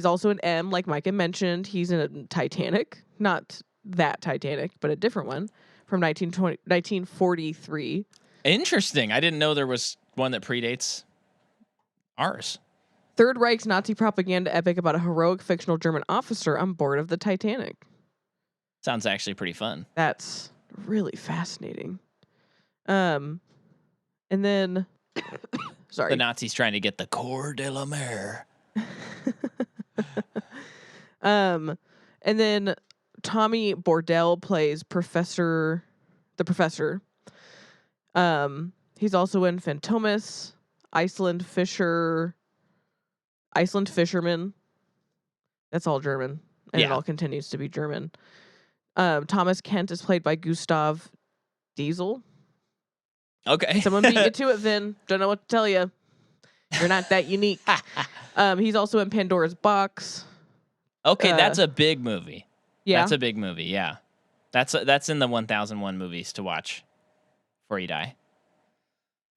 also an M, like Micah mentioned. He's in a Titanic, not that Titanic, but a different one from 1943. Interesting. I didn't know there was one that predates ours. Third Reich's Nazi propaganda epic about a heroic fictional German officer on board of the Titanic. Sounds actually pretty fun. That's really fascinating. And then, sorry. The Nazis trying to get the Corps de la Mer. And then Tommy Bordell plays the professor. He's also in Fantomas, Iceland Fisherman. That's all German, and it all continues to be German. Thomas Kent is played by Gustav Diesel. Okay. Someone beat you to it, Vin. Don't know what to tell you. You're not that unique. He's also in Pandora's Box. Okay, that's a big movie. Yeah. That's a big movie, yeah. That's in the 1001 movies to watch before you die.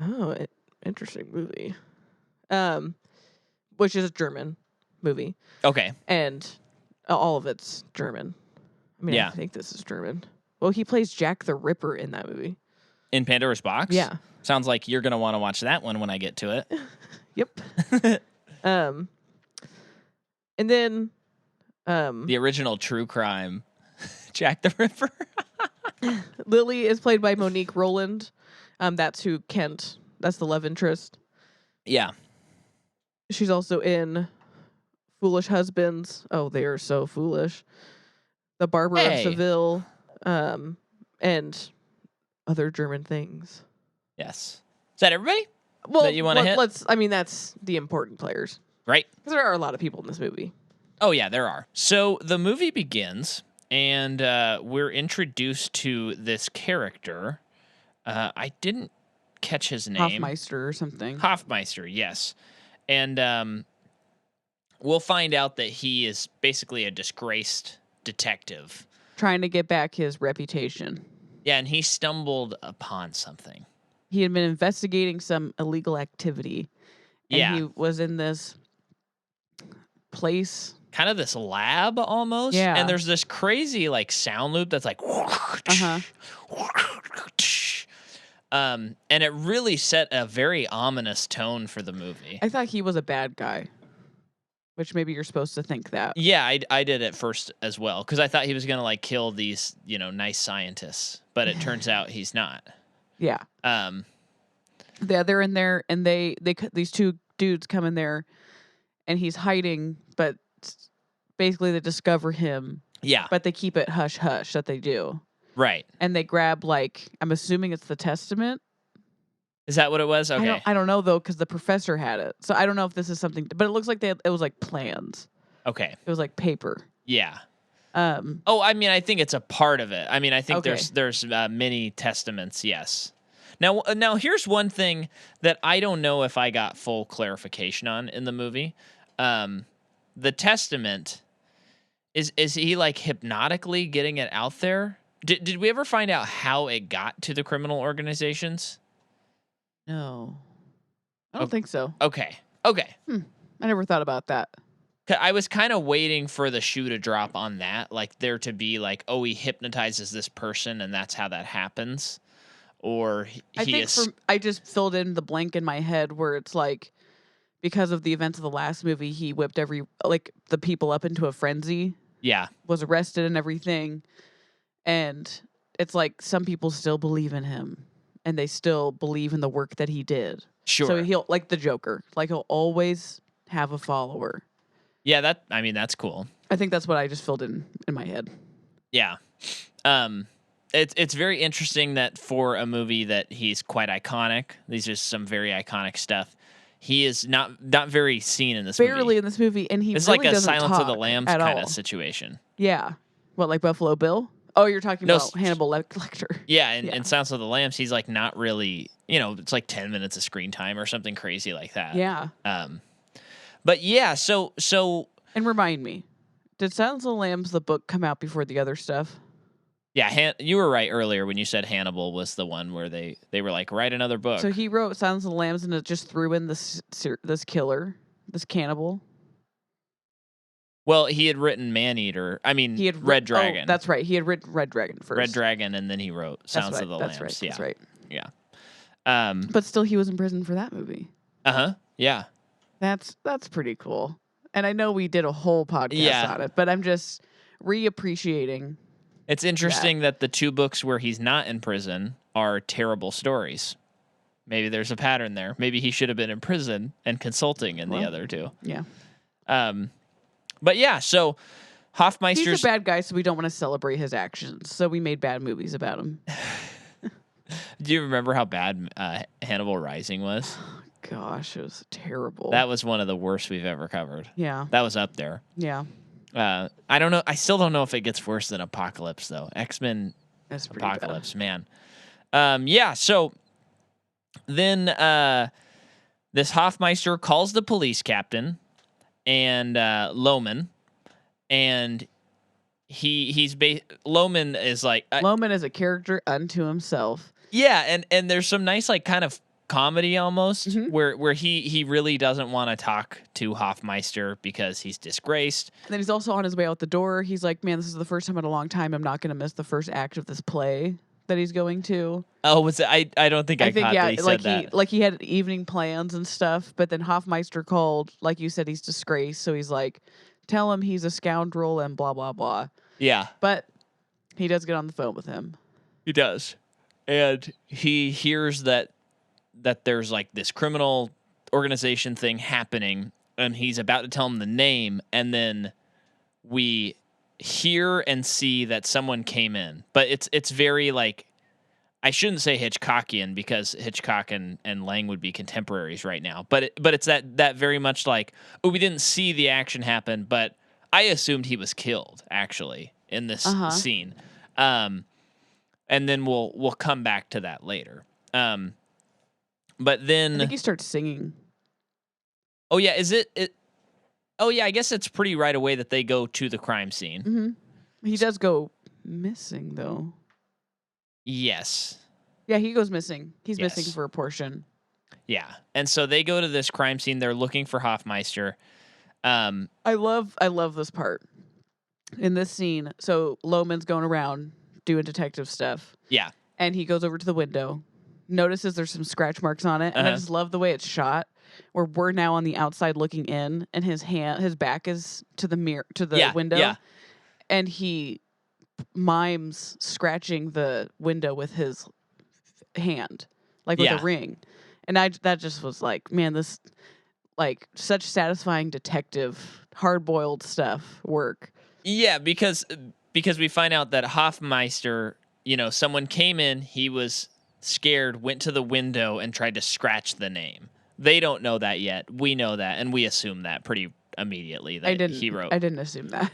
Oh, interesting movie. Which is a German movie. Okay. And all of it's German. I mean, I think this is German. Well, he plays Jack the Ripper in that movie. In Pandora's Box? Yeah. Sounds like you're going to want to watch that one when I get to it. Yep. And then the original true crime, Jack the Ripper. Lily is played by Monique Roland. That's who Kent. That's the love interest. Yeah. She's also in Foolish Husbands. Oh, they are so foolish. The Barber of Seville, and other German things. Yes. Is that everybody? Well, that you want to hit? I mean, that's the important players. Right. Because there are a lot of people in this movie. Oh, yeah, there are. So the movie begins, and we're introduced to this character. I didn't catch his name. Hoffmeister or something. Hoffmeister, yes. And we'll find out that he is basically a disgraced detective. Trying to get back his reputation. Yeah, and he stumbled upon something. He had been investigating some illegal activity. And he was in this place. Kind of this lab almost. Yeah. And there's this crazy like sound loop that's like and it really set a very ominous tone for the movie. I thought he was a bad guy. Which maybe you're supposed to think that. Yeah, I did at first as well. Because I thought he was going to like kill these, nice scientists. But it turns out he's not. Yeah. They're in there, and these two dudes come in there, and he's hiding, but basically they discover him. Yeah. But they keep it hush hush that they do. Right. And they grab I'm assuming it's the Testament. Is that what it was? Okay. I don't know though, because the professor had it, so I don't know if this is something. But it looks like it was like plans. Okay. It was like paper. Yeah. I mean, I think it's a part of it. I mean, I think there's many testaments. Yes. Now here's one thing that I don't know if I got full clarification on in the movie. The testament is he like hypnotically getting it out there? Did we ever find out how it got to the criminal organizations? No, I don't think so. Okay. I never thought about that. I was kind of waiting for the shoe to drop on that, like there to be like, oh, he hypnotizes this person and that's how that happens. Or I just filled in the blank in my head where it's like, because of the events of the last movie, he whipped the people up into a frenzy. Yeah. Was arrested and everything. And it's like some people still believe in him. and they still believe in the work that he did. Sure. So he'll, like the Joker, like he'll always have a follower. Yeah, that's cool. I think that's what I just filled in my head. Yeah. It's very interesting that for a movie that he's quite iconic, these are some very iconic stuff. He is not very seen in this movie. Barely in this movie, and it's really like a doesn't Silence talk of the Lambs at kind all. of situation. Yeah. What, like Buffalo Bill? Oh, you're talking about Hannibal Lecter. Yeah, and Silence of the Lambs, he's like not really, it's like 10 minutes of screen time or something crazy like that. Yeah. But yeah, so and remind me, did Silence of the Lambs the book come out before the other stuff? Yeah, you were right earlier when you said Hannibal was the one where they were like, write another book. So he wrote Silence of the Lambs and it just threw in this killer, this cannibal. Well, he had written Maneater. I mean, Red Dragon. Oh, that's right. He had written Red Dragon first. Red Dragon, and then he wrote Silence of the Lambs. That's right. Yeah. That's right. Yeah. But still, he was in prison for that movie. Yeah. That's pretty cool. And I know we did a whole podcast on it, but I'm just reappreciating. It's interesting that the two books where he's not in prison are terrible stories. Maybe there's a pattern there. Maybe he should have been in prison and consulting in the other two. Yeah. But yeah, so Hoffmeister's... He's a bad guy, so we don't want to celebrate his actions. So we made bad movies about him. Do you remember how bad Hannibal Rising was? Gosh, it was terrible. That was one of the worst we've ever covered. Yeah. That was up there. Yeah. I don't know. I still don't know if it gets worse than Apocalypse, though. X-Men Apocalypse, bad. man. Yeah, so then this Hoffmeister calls the police captain and Lohman, and Lohman is like... Lohman is a character unto himself. Yeah, and there's some nice, like, kind of comedy almost where he really doesn't want to talk to Hoffmeister because he's disgraced. And then he's also on his way out the door. He's like, man, this is the first time in a long time I'm not going to miss the first act of this play that he's going to. Oh, was it? I don't think I caught that he said that. Like he had evening plans and stuff, but then Hoffmeister called, like you said, he's disgraced. So he's like, tell him he's a scoundrel and blah, blah, blah. Yeah. But he does get on the phone with him. He does. And he hears that there's like this criminal organization thing happening, and he's about to tell him the name, and then we hear and see that someone came in. But it's very like, I shouldn't say Hitchcockian because Hitchcock and Lang would be contemporaries right now. But it's that very much like, oh, we didn't see the action happen, but I assumed he was killed actually in this scene. And then we'll come back to that later. But then I think he starts singing. Oh yeah, is it? Oh yeah, I guess it's pretty right away that they go to the crime scene. Mm-hmm. He does go missing though. Yes. Yeah, he goes missing. He's missing for a portion. Yeah, and so they go to this crime scene. They're looking for Hoffmeister. I love this part in this scene. So Lohman's going around doing detective stuff. Yeah, and he goes over to the window, notices there's some scratch marks on it, and I just love the way it's shot. Where we're now on the outside looking in, and his back is to the mirror, to the window, and he mimes scratching the window with his hand, like with a ring, and that just was like, man, this like such satisfying detective, hard-boiled stuff work. Yeah, because we find out that Hoffmeister, someone came in, he was scared, went to the window, and tried to scratch the name. They don't know that yet. We know that, and we assume that pretty immediately that he wrote. I didn't assume that.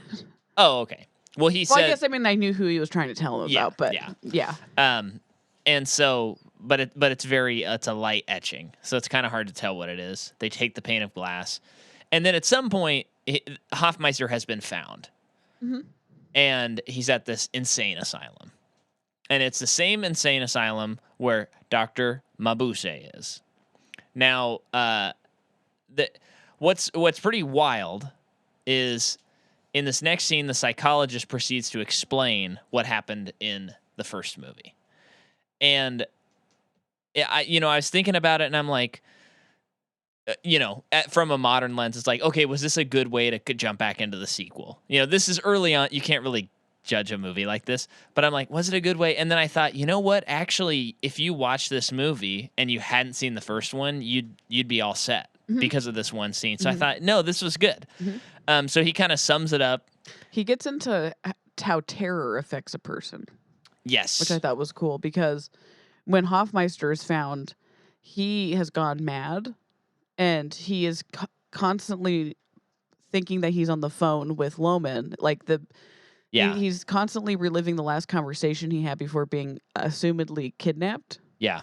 Oh, okay. Well, said... I guess, I knew who he was trying to tell him about, but yeah. And so, but it's a light etching, so it's kind of hard to tell what it is. They take the pane of glass, and then at some point, Hoffmeister has been found, and he's at this insane asylum, and it's the same insane asylum where Dr. Mabuse is. Now, what's pretty wild is in this next scene, the psychologist proceeds to explain what happened in the first movie. And I was thinking about it, and I'm like, from a modern lens, it's like, okay, was this a good way to jump back into the sequel? This is early on. You can't really judge a movie like this, but I'm like, was it a good way? And then I thought, you know what? Actually, if you watch this movie and you hadn't seen the first one, you'd be all set because of this one scene. So I thought, no, this was good. So he kind of sums it up. He gets into how terror affects a person. Yes. Which I thought was cool, because when Hoffmeister is found, he has gone mad, and he is constantly thinking that he's on the phone with Loman. Like he's constantly reliving the last conversation he had before being assumedly kidnapped. Yeah.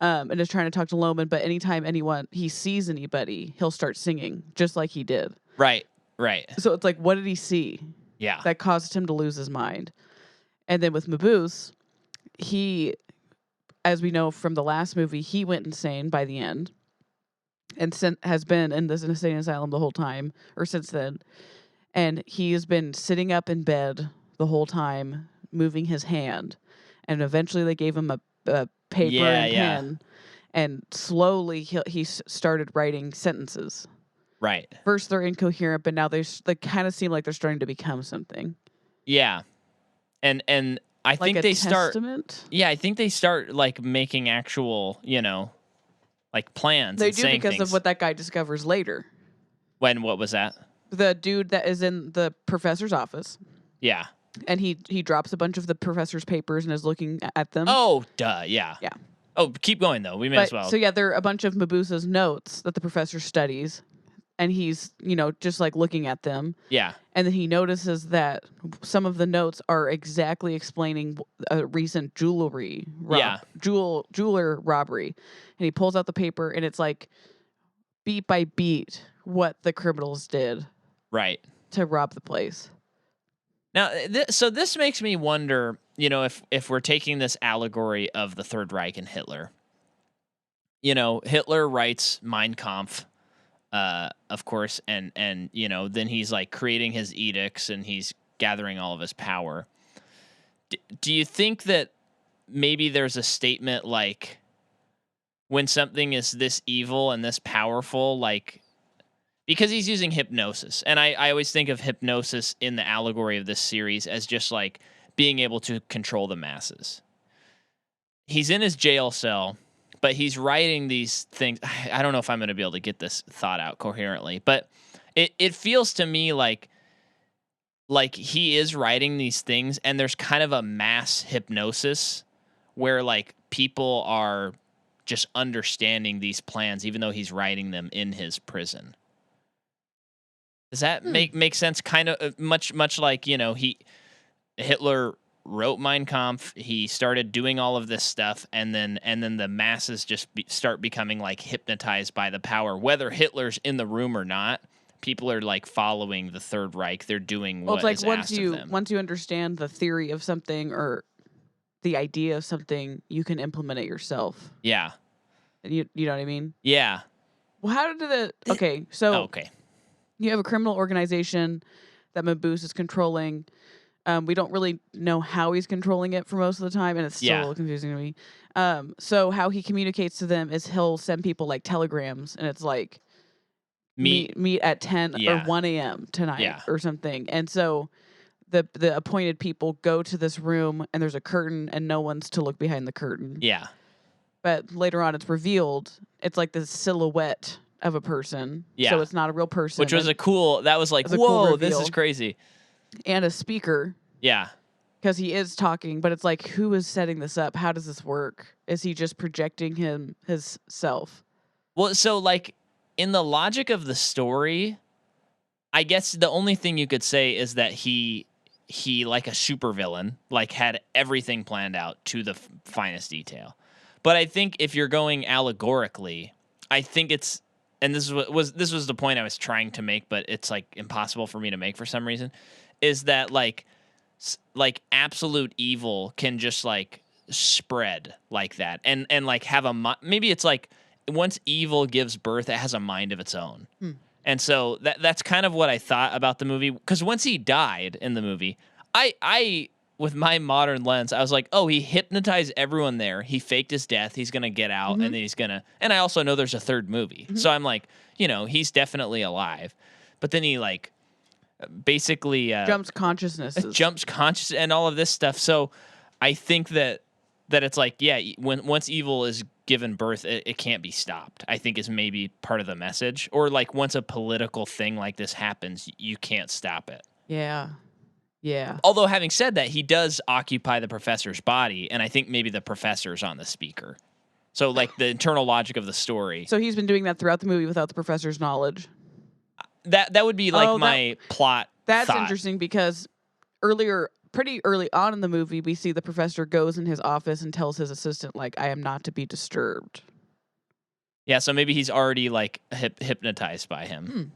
And is trying to talk to Loman, but anytime he sees anybody, he'll start singing, just like he did. Right. So it's like, what did he see? Yeah. That caused him to lose his mind. And then with Mabuse, he, as we know from the last movie, he went insane by the end, and has been in this insane asylum the whole time, or since then. And he has been sitting up in bed the whole time, moving his hand. And eventually they gave him a paper and pen, and slowly he started writing sentences. Right. First they're incoherent, but now they kind of seem like they're starting to become something. Yeah. And I like think a they testament? start. Yeah, I think they start like making actual, like plans. They and do, saying because things. of what that guy discovers later. What was that? The dude that is in the professor's office. Yeah. And he drops a bunch of the professor's papers and is looking at them. Oh, duh. Yeah. Yeah. Oh, keep going though. We may as well. So yeah, there are a bunch of Mabuse's notes that the professor studies, and he's, just like looking at them. Yeah. And then he notices that some of the notes are exactly explaining a recent jeweler robbery. And he pulls out the paper, and it's like beat by beat what the criminals did. Right. To rob the place. Now, so this makes me wonder, if we're taking this allegory of the Third Reich and Hitler. Hitler writes Mein Kampf, of course, and then he's like creating his edicts, and he's gathering all of his power. Do you think that maybe there's a statement like, when something is this evil and this powerful, like, because he's using hypnosis, and I always think of hypnosis in the allegory of this series as just like being able to control the masses. He's in his jail cell, but he's writing these things. I don't know if I'm going to be able to get this thought out coherently, but it feels to me like he is writing these things, and there's kind of a mass hypnosis where like people are just understanding these plans, even though he's writing them in his prison. Does that make sense? Kind of much like, Hitler wrote Mein Kampf. He started doing all of this stuff, and then the masses just start becoming like hypnotized by the power. Whether Hitler's in the room or not, people are like following the Third Reich. They're doing what is asked of them. Once you understand the theory of something or the idea of something, you can implement it yourself. Yeah. You know what I mean? Yeah. Well, how did okay. You have a criminal organization that Mabuse is controlling. We don't really know how he's controlling it for most of the time, and it's still a little confusing to me. So how he communicates to them is he'll send people like telegrams, and it's like meet at 10 or 1 a.m. tonight or something. And so the appointed people go to this room, and there's a curtain, and no one's to look behind the curtain. Yeah. But later on, it's revealed it's like this silhouette of a person. Yeah. So it's not a real person. Which was that was like, whoa, this is crazy. And a speaker. Yeah. Because he is talking, but it's like, who is setting this up? How does this work? Is he just projecting his self? Well, so like in the logic of the story, I guess the only thing you could say is that he like a supervillain, like had everything planned out to the finest detail. But I think if you're going allegorically, I think it's, and this was the point I was trying to make, but it's like impossible for me to make for some reason, is that like absolute evil can just like spread like that, and like have maybe it's like once evil gives birth, it has a mind of its own. And so that's kind of what I thought about the movie, because once he died in the movie, I with my modern lens, I was like, oh, he hypnotized everyone there. He faked his death. He's going to get out, and then he's going to... And I also know there's a third movie. So I'm like, he's definitely alive. But then he, like, basically jumps consciousness, and all of this stuff. So I think that it's like, yeah, once evil is given birth, it can't be stopped, I think is maybe part of the message. Or like once a political thing like this happens, you can't stop it. Yeah. Yeah. Although having said that, he does occupy the professor's body, and I think maybe the professor's on the speaker. So like the internal logic of the story. So he's been doing that throughout the movie without the professor's knowledge. That would be like my plot. That's thought. Interesting because pretty early on in the movie, we see the professor goes in his office and tells his assistant, like, I am not to be disturbed. Yeah, so maybe he's already like hypnotized by him.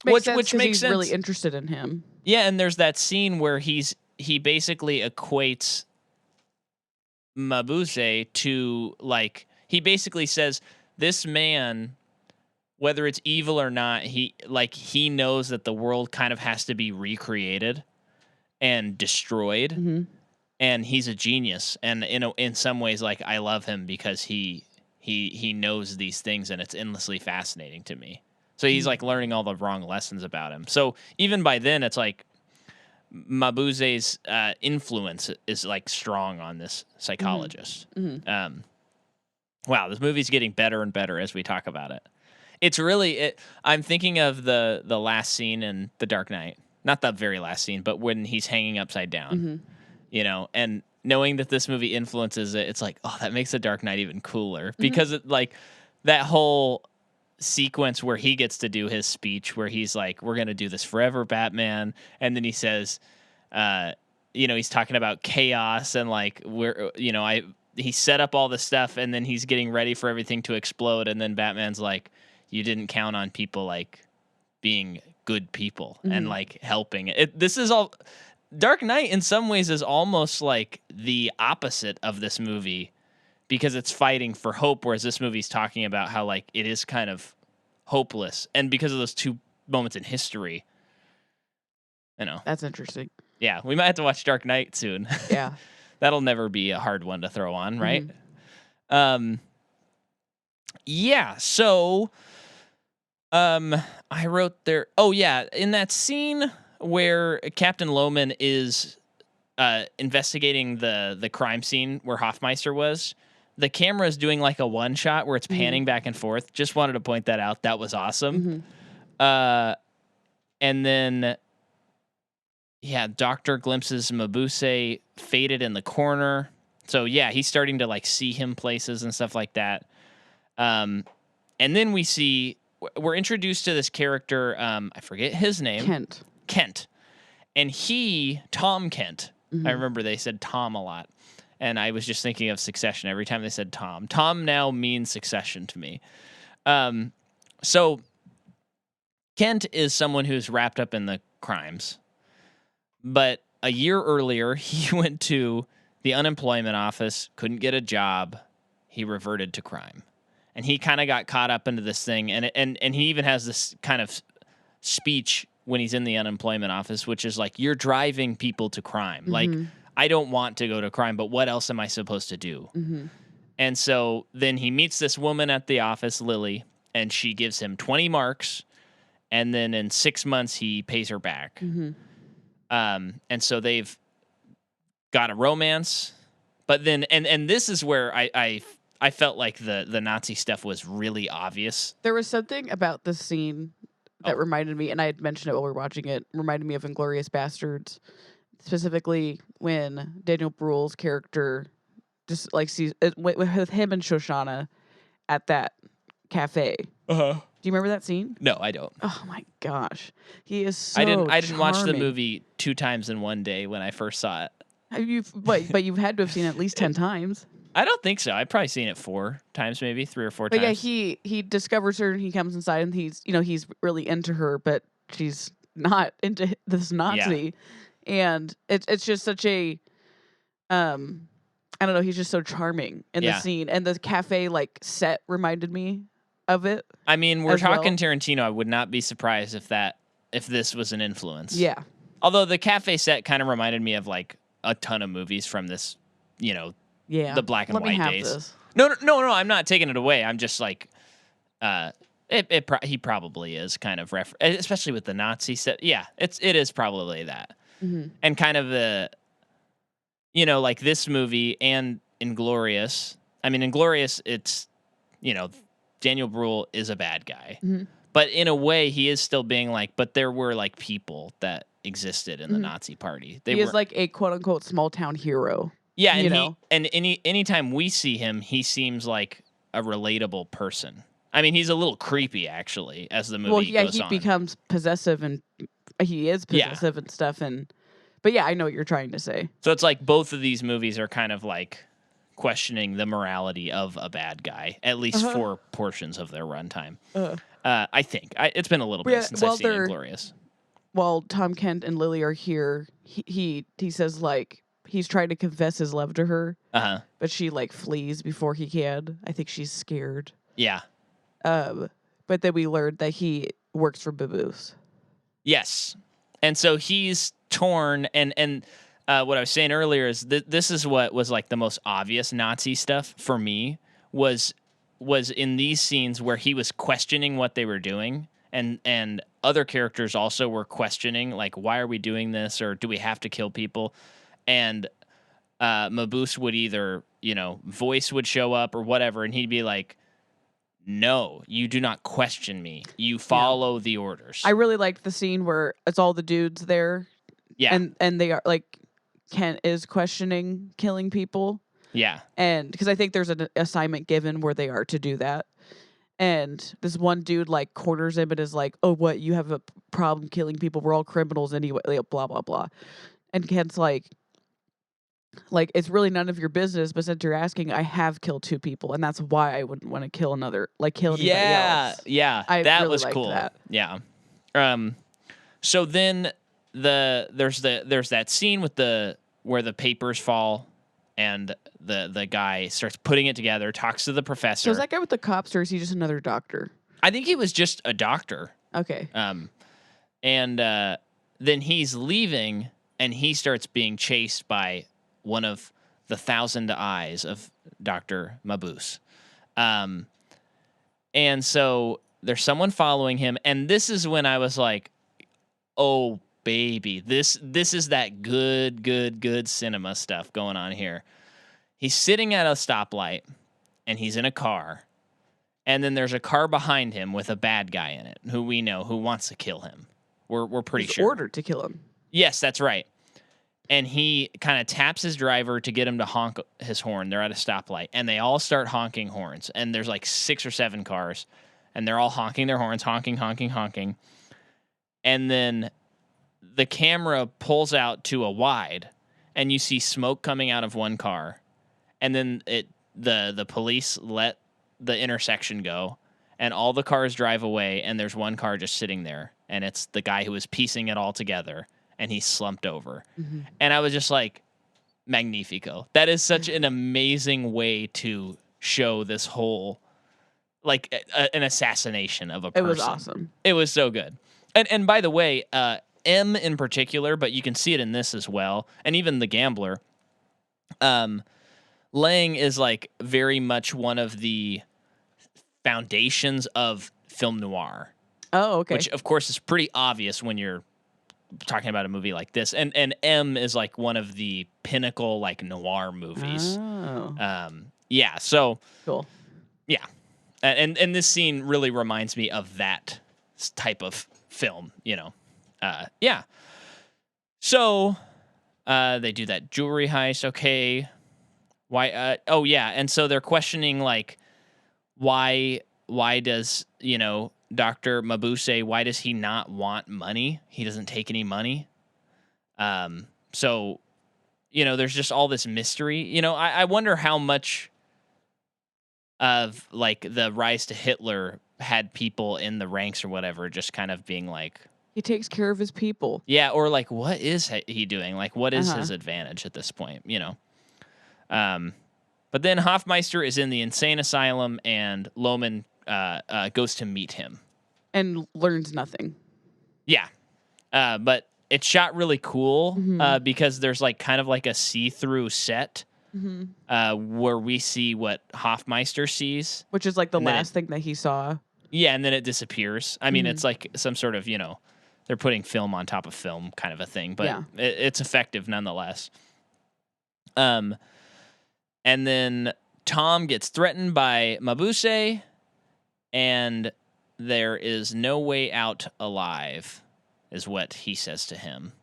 Which makes sense. Really interested in him. Yeah, and there's that scene where he basically equates Mabuse to, like, he basically says this man, whether it's evil or not, he knows that the world kind of has to be recreated and destroyed, and he's a genius. And in some ways, like, I love him because he knows these things, and it's endlessly fascinating to me. So he's like learning all the wrong lessons about him. So even by then, it's like Mabuse's influence is like strong on this psychologist. Wow, this movie's getting better and better as we talk about it. It's really I'm thinking of the last scene in The Dark Knight. Not the very last scene, but when he's hanging upside down, and knowing that this movie influences it, it's like, oh, that makes The Dark Knight even cooler because it, like, that whole sequence where he gets to do his speech where he's like, we're going to do this forever, Batman. And then he says, he's talking about chaos and like, he set up all the stuff and then he's getting ready for everything to explode. And then Batman's like, you didn't count on people like being good people and like helping. This is all Dark Knight in some ways is almost like the opposite of this movie because it's fighting for hope, whereas this movie's talking about how like it is kind of hopeless. And because of those two moments in history, That's interesting. Yeah, we might have to watch Dark Knight soon. Yeah. That'll never be a hard one to throw on, right? Yeah, so I wrote there. Oh yeah, in that scene where Captain Lohman is investigating the crime scene where Hoffmeister was, the camera is doing like a one shot where it's panning back and forth. Just wanted to point that out. That was awesome. And then, yeah, Doctor glimpses Mabuse faded in the corner. So yeah, he's starting to like see him places and stuff like that. And then we're introduced to this character. I forget his name. Kent. And Tom Kent. I remember they said Tom a lot. And I was just thinking of Succession every time they said Tom. Tom now means Succession to me. So Kent is someone who's wrapped up in the crimes. But a year earlier, he went to the unemployment office, couldn't get a job. He reverted to crime. And he kind of got caught up into this thing. And he even has this kind of speech when he's in the unemployment office, which is like, you're driving people to crime. Like, I don't want to go to crime, but what else am I supposed to do? And so then he meets this woman at the office, Lily, and she gives him 20 marks. And then in 6 months, he pays her back. And so they've got a romance. But then, and this is where I felt like the Nazi stuff was really obvious. There was something about this scene that reminded me, and I had mentioned it while we were watching it, reminded me of Inglourious Bastards. Specifically, when Daniel Bruhl's character just like sees with him and Shoshana at that cafe. Do you remember that scene? No, I don't. Oh my gosh, he is so. I didn't watch the charming. movie 2 times in one day when I first saw it. But you've had to have seen it at least 10 times. I don't think so. I've probably seen it 4 times, maybe 3 or 4 but times. But yeah, he discovers her and he comes inside and he's really into her, but she's not into this Nazi. Yeah. And it's just such a, I don't know. He's just so charming in the scene, and the cafe like set reminded me of it. I mean, we're talking Tarantino. I would not be surprised if this was an influence. Yeah. Although the cafe set kind of reminded me of like a ton of movies from this, the black and white days. This. No. I'm not taking it away. I'm just like, He probably is kind of especially with the Nazi stuff. Yeah, it is probably that, and kind of the, like this movie and Inglorious. I mean, Inglorious, it's, Daniel Bruhl is a bad guy, but in a way, he is still being like, but there were like people that existed in the Nazi party. He is like a quote unquote small town hero. Yeah, and anytime we see him, he seems like a relatable person. I mean, he's a little creepy actually as the movie goes on. He becomes possessive and he is possessive and stuff. But yeah, I know what you're trying to say. So it's like both of these movies are kind of like questioning the morality of a bad guy, at least for portions of their runtime. I think it's been a little bit since I've seen Inglorious. While Tom Kent and Lily are here, he says like he's trying to confess his love to her, but she like flees before he can. I think she's scared. Yeah. But then we learned that he works for Mabuse. Yes, and so he's torn. And what I was saying earlier is this is what was like the most obvious Nazi stuff for me was in these scenes where he was questioning what they were doing, and other characters also were questioning like, why are we doing this, or do we have to kill people? And Mabuse would either, voice would show up or whatever, and he'd be like, no, you do not question me. You follow the orders. I really liked the scene where it's all the dudes there. Yeah. And they are like, Kent is questioning killing people. Yeah. And because I think there's an assignment given where they are to do that. And this one dude like corners him and is like, oh, what? You have a problem killing people? We're all criminals anyway. Blah, blah, blah. And Kent's like, it's really none of your business, but since you're asking, I have killed 2 people, and that's why I wouldn't want to kill anybody else. Yeah, that really was cool. That. Yeah. So then there's that scene with where the papers fall, and the guy starts putting it together, talks to the professor. So is that guy with the cops, or is he just another doctor? I think he was just a doctor. Okay. And then he's leaving, and he starts being chased by one of the 1,000 eyes of Dr. Mabuse. And so there's someone following him, and this is when I was like, oh, baby, this is that good cinema stuff going on here. He's sitting at a stoplight, and he's in a car, and then there's a car behind him with a bad guy in it, who we know, who wants to kill him. We're pretty sure. Ordered to kill him. Yes, that's right. And he kind of taps his driver to get him to honk his horn. They're at a stoplight, and they all start honking horns. And there's like 6 or 7 cars, and they're all honking their horns, honking. And then the camera pulls out to a wide, and you see smoke coming out of one car. And then the police let the intersection go, and all the cars drive away, and there's one car just sitting there, and it's the guy who was piecing it all together. And he slumped over. Mm-hmm. And I was just like, magnifico. That is such an amazing way to show this whole, like, an assassination of a person. It was awesome. It was so good. And by the way, M in particular, but you can see it in this as well, and even The Gambler, Lang is, like, very much one of the foundations of film noir. Oh, okay. Which, of course, is pretty obvious when you're talking about a movie like this, and M is like one of the pinnacle like noir movies. Oh. Yeah, so cool. Yeah, and this scene really reminds me of that type of film, yeah. So they do that jewelry heist. Okay, why? Oh yeah, and so they're questioning like why does Dr. Mabuse, why does he not want money? He doesn't take any money. So, there's just all this mystery. I wonder how much of like the rise to Hitler had people in the ranks or whatever just kind of being like, he takes care of his people. Yeah, or like, what is he doing? Like, what is his advantage at this point? But then Hoffmeister is in the insane asylum, and Lohman goes to meet him. And learns nothing. Yeah. But it's shot really cool because there's like kind of like a see-through set where we see what Hoffmeister sees. Which is like the last thing that he saw. Yeah, and then it disappears. I mean, it's like some sort of, they're putting film on top of film kind of a thing, but it's effective nonetheless. And then Tom gets threatened by Mabuse, and there is no way out alive, is what he says to him.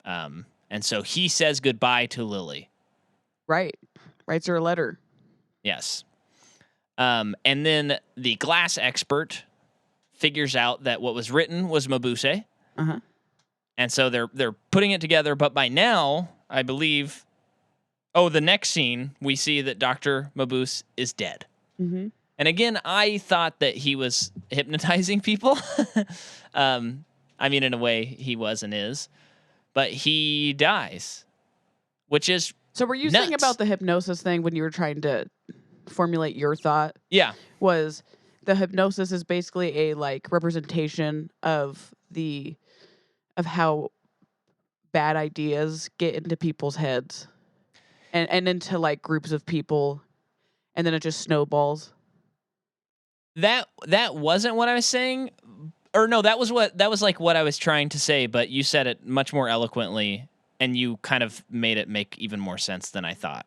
And so he says goodbye to Lily. Right. Writes her a letter. Yes. And then the glass expert figures out that what was written was Mabuse. Uh-huh. And so they're putting it together. But by now, I believe... Oh, the next scene, we see that Dr. Mabuse is dead. Mm-hmm. And again, I thought that he was hypnotizing people. I mean, in a way, he was and is. But he dies, which is So were you nuts. saying about the hypnosis thing when you were trying to formulate your thought? Yeah. Was the hypnosis is basically a representation of how bad ideas get into people's heads and into groups of people, and then it just snowballs. That wasn't what I was saying, or no, that was what I was trying to say, but you said it much more eloquently, and you kind of made it make even more sense than I thought.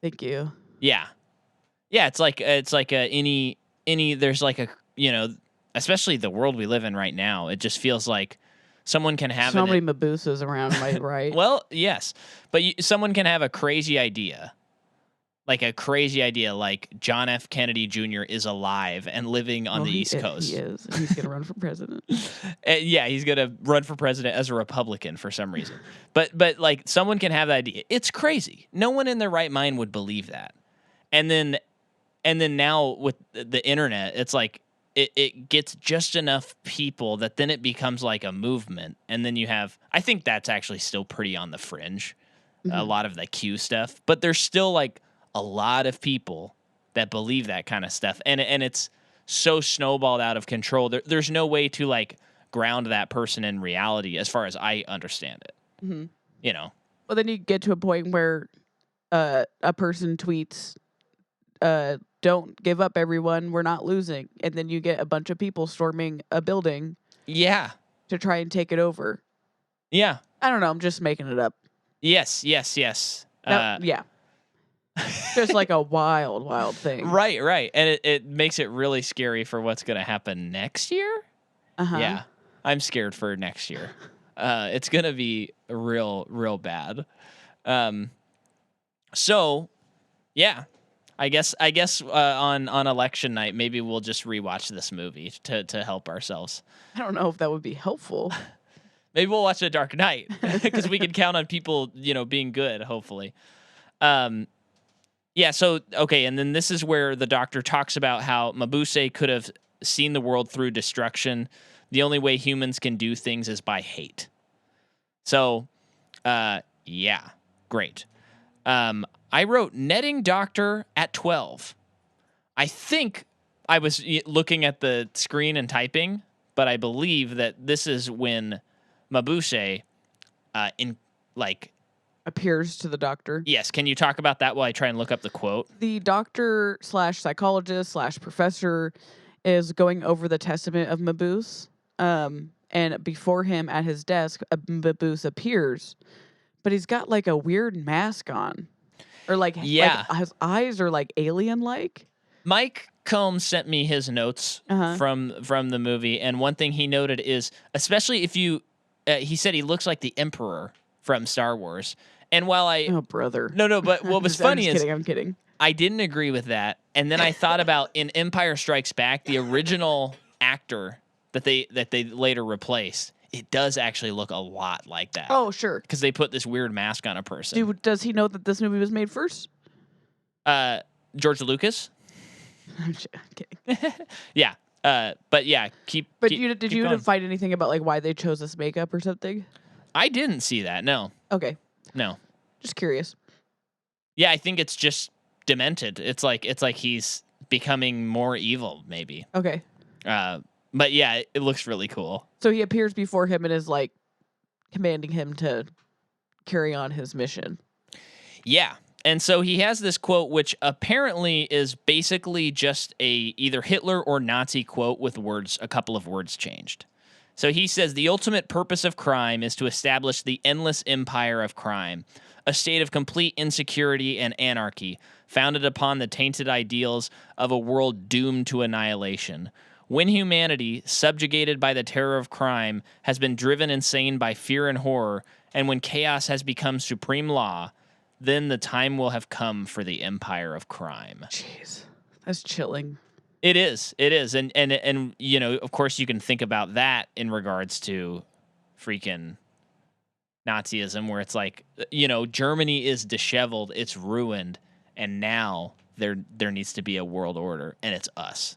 Thank you. Yeah, it's like any there's especially the world we live in right now. It just feels like someone can have so many Mabuses around, right? Well, yes, but someone can have a crazy idea. Like John F. Kennedy Jr. is alive and living on the East Coast. He is. And he's going to run for president. Yeah, he's going to run for president as a Republican for some reason. But someone can have that idea. It's crazy. No one in their right mind would believe that. And then now with the internet, it's like it gets just enough people that then it becomes like a movement. And then you have, I think that's actually still pretty on the fringe, a lot of the Q stuff. But there's still a lot of people that believe that kind of stuff, and it's so snowballed out of control. There's no way to ground that person in reality, as far as I understand it. Mm-hmm. Well, then you get to a point where a person tweets, "Don't give up, everyone. We're not losing," and then you get a bunch of people storming a building. Yeah, to try and take it over. Yeah, I don't know. I'm just making it up. Yes. Yeah. Just a wild thing. Right. And it makes it really scary for what's going to happen next year. Uh-huh. Yeah. I'm scared for next year. It's going to be real bad. So, yeah. I guess on election night, maybe we'll just rewatch this movie to help ourselves. I don't know if that would be helpful. Maybe we'll watch The Dark Knight because we can count on people, being good, hopefully. Yeah, so, okay, and then this is where the doctor talks about how Mabuse could have seen the world through destruction. The only way humans can do things is by hate. So, yeah, great. I wrote netting doctor at 12. I think I was looking at the screen and typing, but I believe that this is when Mabuse, appears to the doctor. Yes. Can you talk about that while I try and look up the quote? The doctor / psychologist / professor is going over the testament of Mabuse. And before him at his desk, Mabuse appears, but he's got a weird mask on, or his eyes are alien-like. Mike Combs sent me his notes from the movie, and one thing he noted is, especially if you, he said he looks like the Emperor from Star Wars. And while oh, brother. No, but what was funny is... I'm kidding. I didn't agree with that. And then I thought about in Empire Strikes Back, the original actor that they later replaced, it does actually look a lot like that. Oh, sure. Because they put this weird mask on a person. Does he know that this movie was made first? George Lucas? I'm kidding. Yeah. But yeah, did you find anything about like why they chose this makeup or something? I didn't see that. No. Okay. No. Just curious. Yeah, I think it's just demented. It's like he's becoming more evil, maybe. Okay. But yeah, it looks really cool. So he appears before him and is like commanding him to carry on his mission. Yeah. And so he has this quote, which apparently is basically just a either Hitler or Nazi quote with a couple of words changed. So he says, the ultimate purpose of crime is to establish the endless empire of crime, a state of complete insecurity and anarchy, founded upon the tainted ideals of a world doomed to annihilation. When humanity, subjugated by the terror of crime, has been driven insane by fear and horror, and when chaos has become supreme law, then the time will have come for the empire of crime. Jeez, that's chilling. It is. And you know, of course you can think about that in regards to freaking Nazism, where it's like, you know, Germany is disheveled, it's ruined, and now there needs to be a world order, and it's us.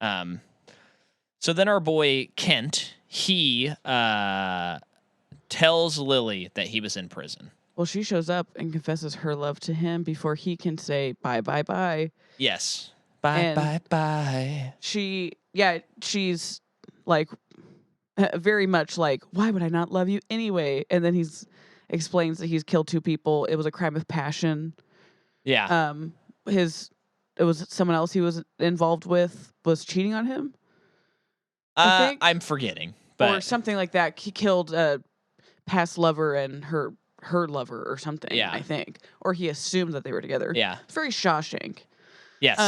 So then our boy Kent, he tells Lily that he was in prison. Well, she shows up and confesses her love to him before he can say bye, bye, bye. Yes. Bye, bye, bye. She's like very much like, why would I not love you anyway? And then explains that he's killed 2 people. It was a crime of passion. Yeah. It was someone else he was involved with was cheating on him. I think. I'm forgetting, but or something like that. He killed a past lover and her lover or something. Yeah. I think, or he assumed that they were together. Yeah. It's very Shawshank. Yes.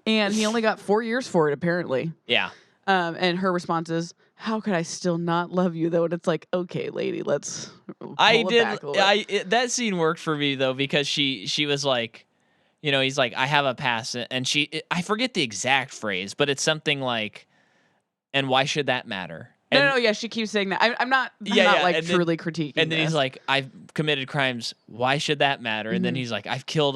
And he only got 4 years for it, apparently. Yeah. And her response is, how could I still not love you, though? And it's like, okay, lady, let's pull it back a little. That scene worked for me, though, because she was like, you know, he's like, I have a past, and I forget the exact phrase, but it's something like, and why should that matter? And, no, yeah, she keeps saying that. I'm not truly critiquing. And then he's like, I've committed crimes. Why should that matter? And then he's like, I've killed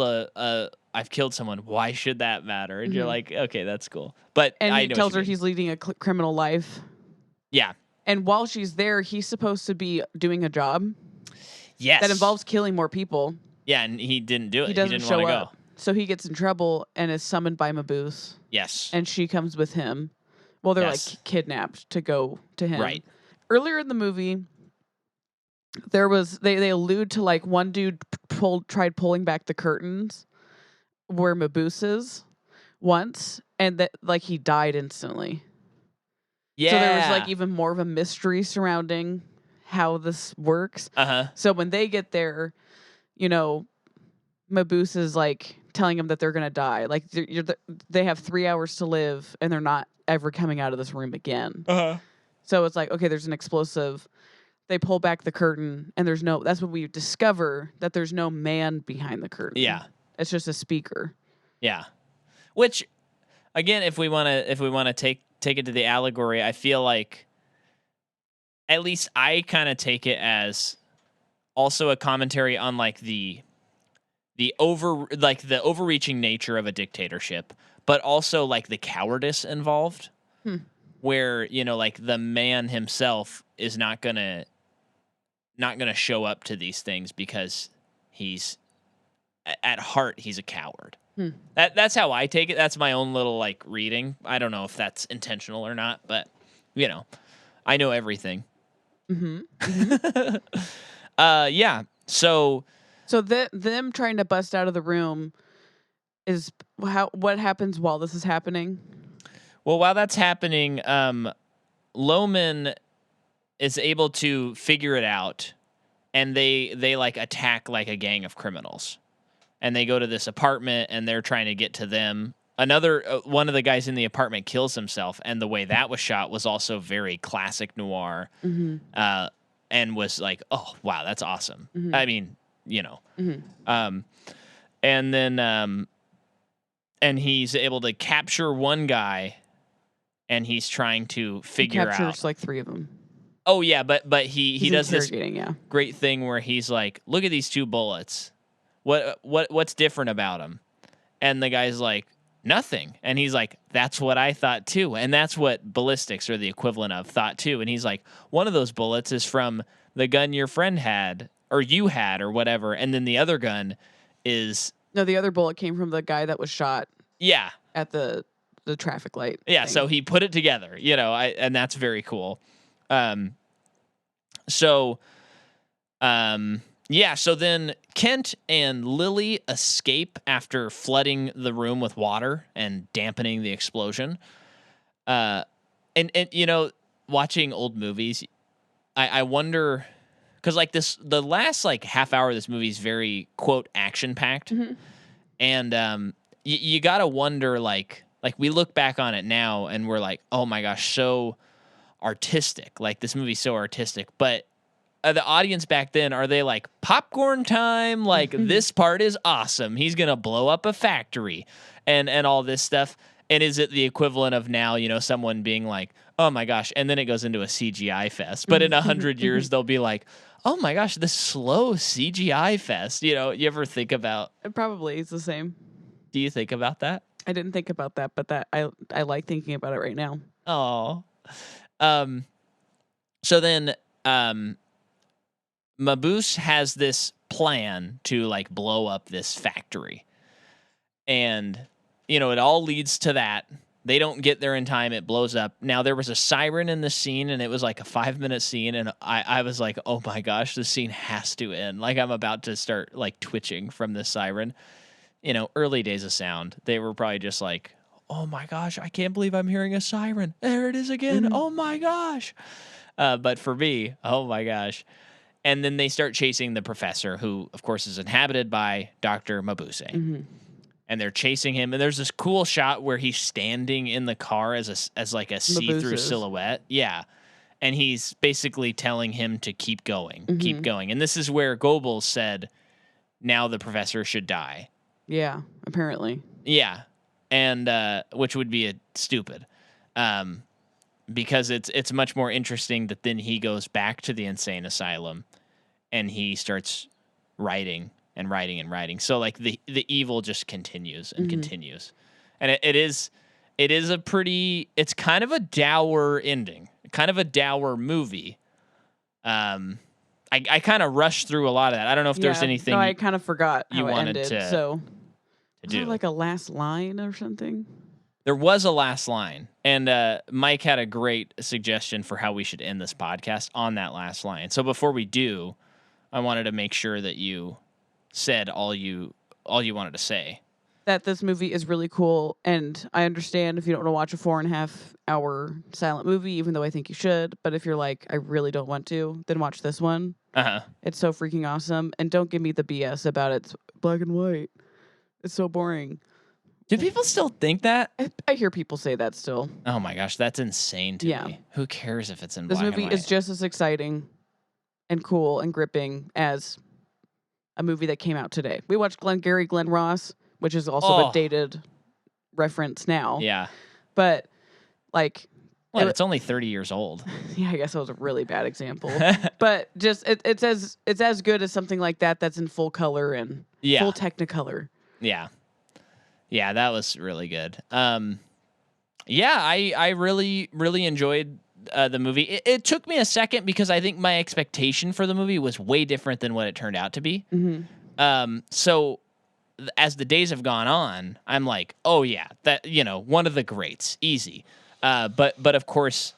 someone. Why should that matter? And you're like, okay, that's cool. But he tells her he's leading a criminal life. Yeah. And while she's there, he's supposed to be doing a job. Yes. That involves killing more people. Yeah, and he didn't do it. He didn't show up. Go. So he gets in trouble and is summoned by Mabuse. Yes. And she comes with him. Well, they're like kidnapped to go to him. Right. Earlier in the movie, there was they allude to like one dude tried pulling back the curtains where Mabuse is once, and that like he died instantly. Yeah. So there was like even more of a mystery surrounding how this works. So when they get there, you know, Mabuse is like telling them that they're gonna die. Like they have 3 hours to live, and they're not ever coming out of this room again. So it's like, okay, there's an explosive. They pull back the curtain, and that's when we discover that there's no man behind the curtain. Yeah. It's just a speaker. Yeah. Which, again, if we want to take it to the allegory, I feel like, at least I kind of take it as also a commentary on like the overreaching nature of a dictatorship, but also like the cowardice involved, where, you know, like the man himself is not gonna show up to these things because he's at heart he's a coward. That's how I take it. That's my own little like reading. I don't know if that's intentional or not, but you know, I know everything. Yeah. So them trying to bust out of the room is what happens while this is happening? Well, while that's happening, Lohman is able to figure it out, and they like attack like a gang of criminals, and they go to this apartment, and they're trying to get to them. Another one of the guys in the apartment kills himself, and the way that was shot was also very classic noir, and was like, oh wow, that's awesome. I mean, you know, and then and he's able to capture one guy, and he's trying to figure out. He captures like 3 of them. Oh yeah, but he does this great thing where he's like, look at these 2 bullets. What's different about them? And the guy's like, nothing. And he's like, that's what I thought too. And that's what ballistics, or the equivalent of, thought too. And he's like, one of those bullets is from the gun your friend had, or you had, or whatever. And then the other gun is... No, the other bullet came from the guy that was shot. Yeah. At the traffic light. Yeah, thing. So he put it together, you know, and that's very cool. So Yeah, so then Kent and Lily escape after flooding the room with water and dampening the explosion. And watching old movies, I wonder, because like the last like half hour of this movie is very quote action packed, and you gotta wonder like we look back on it now and we're like, oh my gosh, so artistic. Like this movie's so artistic, but the audience back then, are they like popcorn time? Like this part is awesome. He's gonna blow up a factory, and all this stuff. And is it the equivalent of now, someone being like, oh my gosh, and then it goes into a CGI fest. But in 100 years, they'll be like, oh my gosh, this slow CGI fest. You ever think about? It probably is the same. Do you think about that? I didn't think about that, but I like thinking about it right now. Oh, so then, Mabuse has this plan to like blow up this factory. And, it all leads to that. They don't get there in time. It blows up. Now, there was a siren in the scene, and it was like a 5-minute scene. And I was like, oh my gosh, this scene has to end. Like, I'm about to start like twitching from this siren. Early days of sound, they were probably just like, oh my gosh, I can't believe I'm hearing a siren. There it is again. Oh my gosh. But for me, oh my gosh. And then they start chasing the professor, who, of course, is inhabited by Dr. Mabuse. And they're chasing him. And there's this cool shot where he's standing in the car as like a see-through silhouette. Yeah. And he's basically telling him to keep going, keep going. And this is where Goebbels said, now the professor should die. Yeah, apparently. Yeah. And which would be stupid. Because it's much more interesting that then he goes back to the insane asylum and he starts writing and writing and writing. So like the evil just continues and continues. And it is it's kind of a dour ending, kind of a dour movie. I kind of rushed through a lot of that. I don't know if there's anything I kind of forgot you how it wanted ended, to so do. Is there like a last line or something? There was a last line, and Mike had a great suggestion for how we should end this podcast on that last line. So before we do, I wanted to make sure that you said all you wanted to say. That this movie is really cool, and I understand if you don't want to watch a 4.5-hour silent movie, even though I think you should. But if you're like, I really don't want to, then watch this one. It's so freaking awesome, and don't give me the BS about it's black and white. It's so boring. Do people still think that? I hear people say that still. Oh my gosh, that's insane to me. Who cares if it's in this black and white? This movie is just as exciting and cool and gripping as a movie that came out today. We watched Glenn Ross, which is also a dated reference now. Yeah. But like, it's only 30 years old. Yeah, I guess that was a really bad example. But just it's as good as something like that that's in full color and full Technicolor. Yeah. Yeah, that was really good. I really, really enjoyed the movie. It took me a second because I think my expectation for the movie was way different than what it turned out to be. So as the days have gone on, I'm like, oh yeah, that one of the greats, easy. But of course,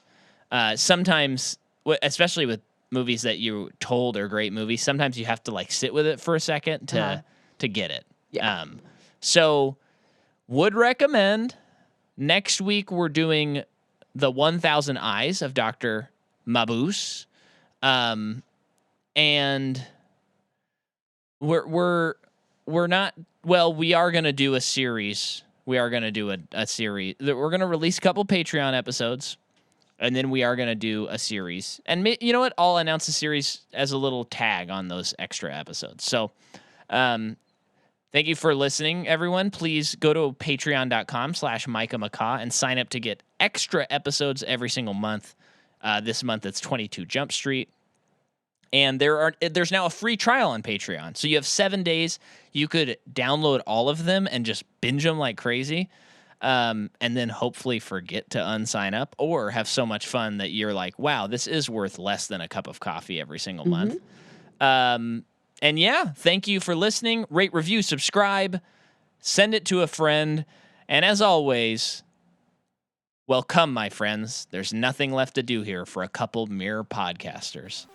sometimes, especially with movies that you told are great movies, sometimes you have to like sit with it for a second to get it. Yeah. So would recommend. Next week we're doing the 1,000 Eyes of Dr. Mabuse, and we're not. Well, we are going to do a series. We are going to do a series. We're going to release a couple Patreon episodes, and then we are going to do a series. And you know what? I'll announce the series as a little tag on those extra episodes. So, thank you for listening, everyone. Please go to patreon.com/MicahMcCaw and sign up to get extra episodes every single month. This month it's 22 Jump Street. And there's now a free trial on Patreon. So you have 7 days. You could download all of them and just binge them like crazy. And then hopefully forget to unsign up or have so much fun that you're like, wow, this is worth less than a cup of coffee every single month. And yeah, thank you for listening. Rate, review, subscribe, send it to a friend. And as always, well, come, my friends. There's nothing left to do here for a couple mere podcasters.